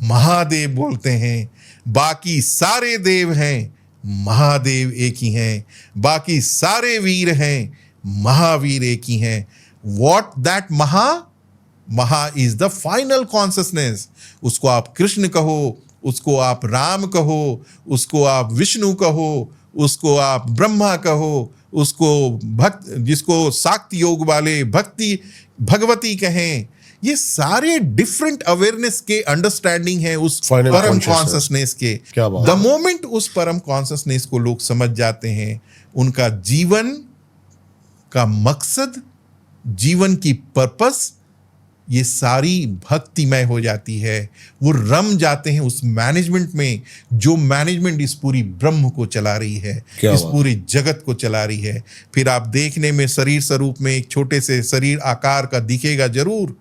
S1: महादेव बोलते हैं। बाकी सारे देव हैं, महादेव एक ही हैं। बाकी सारे वीर हैं, महावीर एक ही हैं। वॉट दैट महा इज द फाइनल कॉन्शियसनेस। उसको आप कृष्ण कहो, उसको आप राम कहो, उसको आप विष्णु कहो, उसको आप ब्रह्मा कहो, उसको भक्त, जिसको शाक्ति योग वाले भक्ति भगवती कहें। ये सारे डिफरेंट अवेयरनेस के अंडरस्टैंडिंग है उस परम कॉन्शियसनेस के। द मोमेंट उस परम कॉन्शियसनेस को लोग समझ जाते हैं, उनका जीवन का मकसद, जीवन की पर्पस, ये सारी भक्तिमय हो जाती है। वो रम जाते हैं उस मैनेजमेंट में, जो मैनेजमेंट इस पूरी ब्रह्म को चला रही है, इस पूरी जगत को चला रही है। फिर आप देखने में शरीर स्वरूप में एक छोटे से शरीर आकार का दिखेगा जरूर,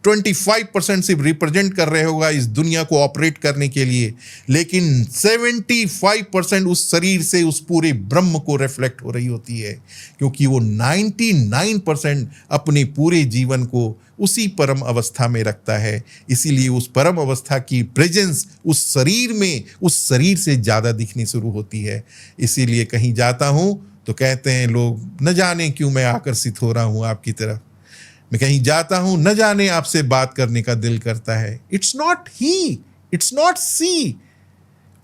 S1: 25% सिर्फ रिप्रेजेंट कर रहे होगा इस दुनिया को ऑपरेट करने के लिए, लेकिन 75% उस शरीर से उस पूरे ब्रह्म को रिफ्लेक्ट हो रही होती है, क्योंकि वो 99% अपने पूरे जीवन को उसी परम अवस्था में रखता है। इसीलिए उस परम अवस्था की प्रेजेंस उस शरीर में, उस शरीर से ज़्यादा दिखनी शुरू होती है। इसीलिए कहीं जाता हूँ तो कहते हैं लोग, न जाने क्यों मैं आकर्षित हो रहा हूँ आपकी तरफ। मैं कहीं जाता हूं, न जाने आपसे बात करने का दिल करता है। It's not he, it's not she.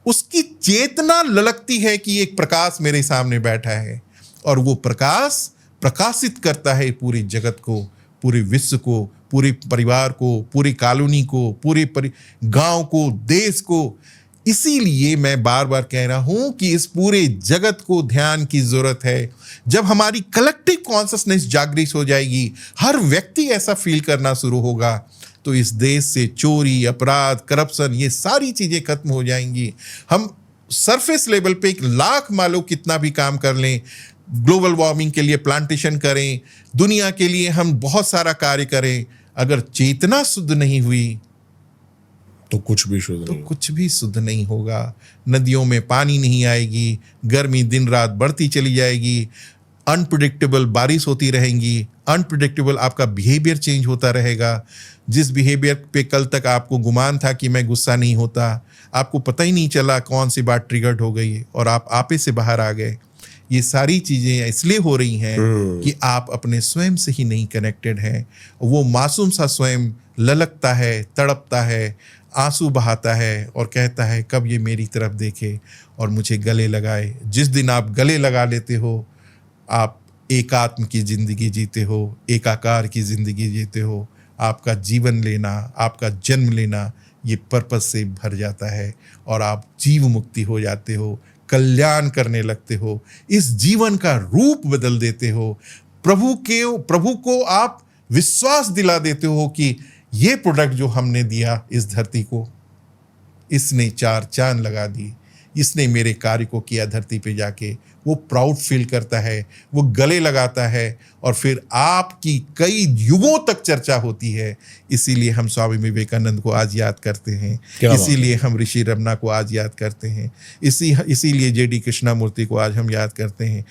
S1: उसकी चेतना ललकती है कि एक प्रकाश मेरे सामने बैठा है और वो प्रकाश प्रकाशित करता है पूरी जगत को, पूरे विश्व को, पूरे परिवार को, पूरी कॉलोनी को, पूरे गांव को, देश को। इसीलिए मैं बार बार कह रहा हूं कि इस पूरे जगत को ध्यान की जरूरत है। जब हमारी कलेक्टिव कॉन्शियसनेस जागृत हो जाएगी, हर व्यक्ति ऐसा फील करना शुरू होगा, तो इस देश से चोरी, अपराध, करप्शन, ये सारी चीजें खत्म हो जाएंगी। हम सरफेस लेवल पे 1 लाख मालो कितना भी काम कर लें, ग्लोबल वार्मिंग के लिए प्लांटेशन करें, दुनिया के लिए हम बहुत सारा कार्य करें, अगर चेतना शुद्ध नहीं हुई
S2: तो कुछ भी शुद्ध
S1: नहीं होगा। नदियों में पानी नहीं आएगी, गर्मी दिन रात बढ़ती चली जाएगी, अनप्रिडिक्टेबल बारिश होती रहेंगी, अनप्रिडिक्टेबल आपका बिहेवियर चेंज होता रहेगा। जिस बिहेवियर पे कल तक आपको गुमान था कि मैं गुस्सा नहीं होता, आपको पता ही नहीं चला कौन सी बात ट्रिगर्ड हो गई और आप आपे से बाहर आ गए। ये सारी चीज़ें इसलिए हो रही हैं कि आप अपने स्वयं से ही नहीं कनेक्टेड हैं। वो मासूम सा स्वयं ललकता है, तड़पता है, आंसू बहाता है और कहता है कब ये मेरी तरफ देखे और मुझे गले लगाए। जिस दिन आप गले लगा लेते हो, आप एकात्म की ज़िंदगी जीते हो, एकाकार की ज़िंदगी जीते हो। आपका जीवन लेना, आपका जन्म लेना, ये पर्पस से भर जाता है और आप जीव मुक्ति हो जाते हो, कल्याण करने लगते हो, इस जीवन का रूप बदल देते हो, प्रभु को आप विश्वास दिला देते हो कि ये प्रोडक्ट जो हमने दिया इस धरती को, इसने 4 चांद लगा दी, इसने मेरे कार्य को किया धरती पे जाके। वो प्राउड फील करता है, वो गले लगाता है और फिर आपकी कई युगों तक चर्चा होती है। इसीलिए हम स्वामी विवेकानंद को आज याद करते हैं, इसीलिए हम ऋषि रमना को आज याद करते हैं, इसीलिए जेडी कृष्णामूर्ति को आज हम याद करते हैं।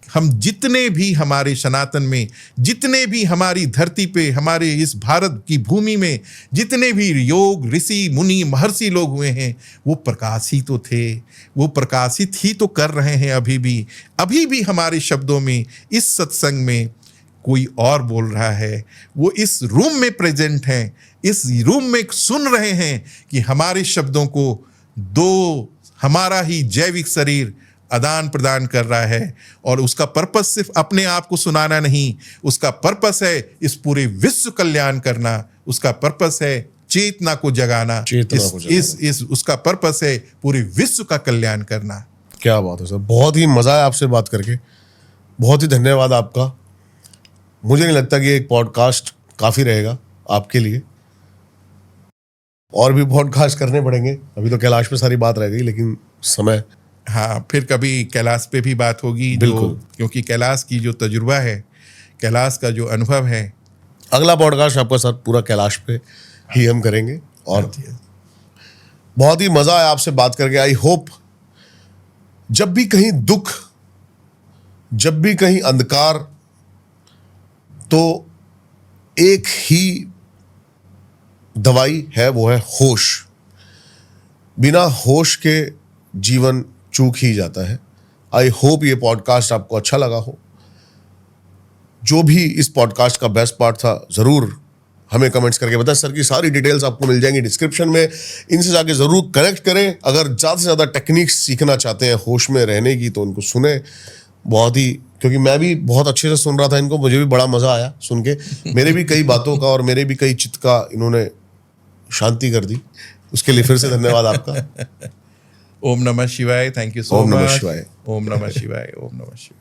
S1: हम जितने भी हमारे सनातन में, जितने भी हमारी धरती पे, हमारे इस भारत की भूमि में जितने भी योग ऋषि मुनि महर्षि लोग हुए हैं, वो प्रकाश ही तो थे, वो प्रकाशित ही तो कर रहे हैं। अभी भी हमारे शब्दों में, इस सत्संग में कोई और बोल रहा है, वो इस रूम में प्रेजेंट हैं, इस रूम में सुन रहे हैं कि हमारे शब्दों को हमारा ही जैविक शरीर आदान प्रदान कर रहा है। और उसका पर्पस सिर्फ अपने आप को सुनाना नहीं, उसका पर्पस है इस पूरे विश्व कल्याण करना, उसका पर्पस है चेतना को जगाना, उसका पर्पस है पूरे विश्व का कल्याण करना।
S2: क्या बात है सर, बहुत ही मजा आया आपसे बात करके, बहुत ही धन्यवाद आपका। मुझे नहीं लगता कि एक पॉडकास्ट काफी रहेगा आपके लिए, और भी पॉडकास्ट करने पड़ेंगे। अभी तो कैलाश पे सारी बात रह गई, लेकिन समय,
S1: हाँ, फिर कभी कैलाश पे भी बात होगी, क्योंकि कैलाश की जो तजुर्बा है, कैलाश का जो अनुभव है,
S2: अगला पॉडकास्ट आपका सर पूरा कैलाश पे ही हम करेंगे। और बहुत ही मजा आया आपसे बात करके। आई होप जब भी कहीं दुख, जब भी कहीं अंधकार, तो एक ही दवाई है, वो है होश। बिना होश के जीवन चूक ही जाता है। आई होप ये पॉडकास्ट आपको अच्छा लगा हो। जो भी इस पॉडकास्ट का बेस्ट पार्ट था, जरूर हमें कमेंट्स करके बताएं। सर की सारी डिटेल्स आपको मिल जाएंगी डिस्क्रिप्शन में, इनसे जाके जरूर कनेक्ट करें। अगर ज़्यादा से ज़्यादा टेक्निक्स सीखना चाहते हैं होश में रहने की, तो उनको सुने। बहुत ही, क्योंकि मैं भी बहुत अच्छे से सुन रहा था इनको, मुझे भी बड़ा मजा आया सुन के। मेरे भी कई बातों का और मेरे भी कई चित्त का इन्होंने शांति कर दी, उसके लिए फिर से धन्यवाद आपका।
S1: ओम नमः शिवाय। Thank you so much.
S2: ओम नमः शिवाय।
S1: ओम नमः शिवाय। ओम नमः शिवाय।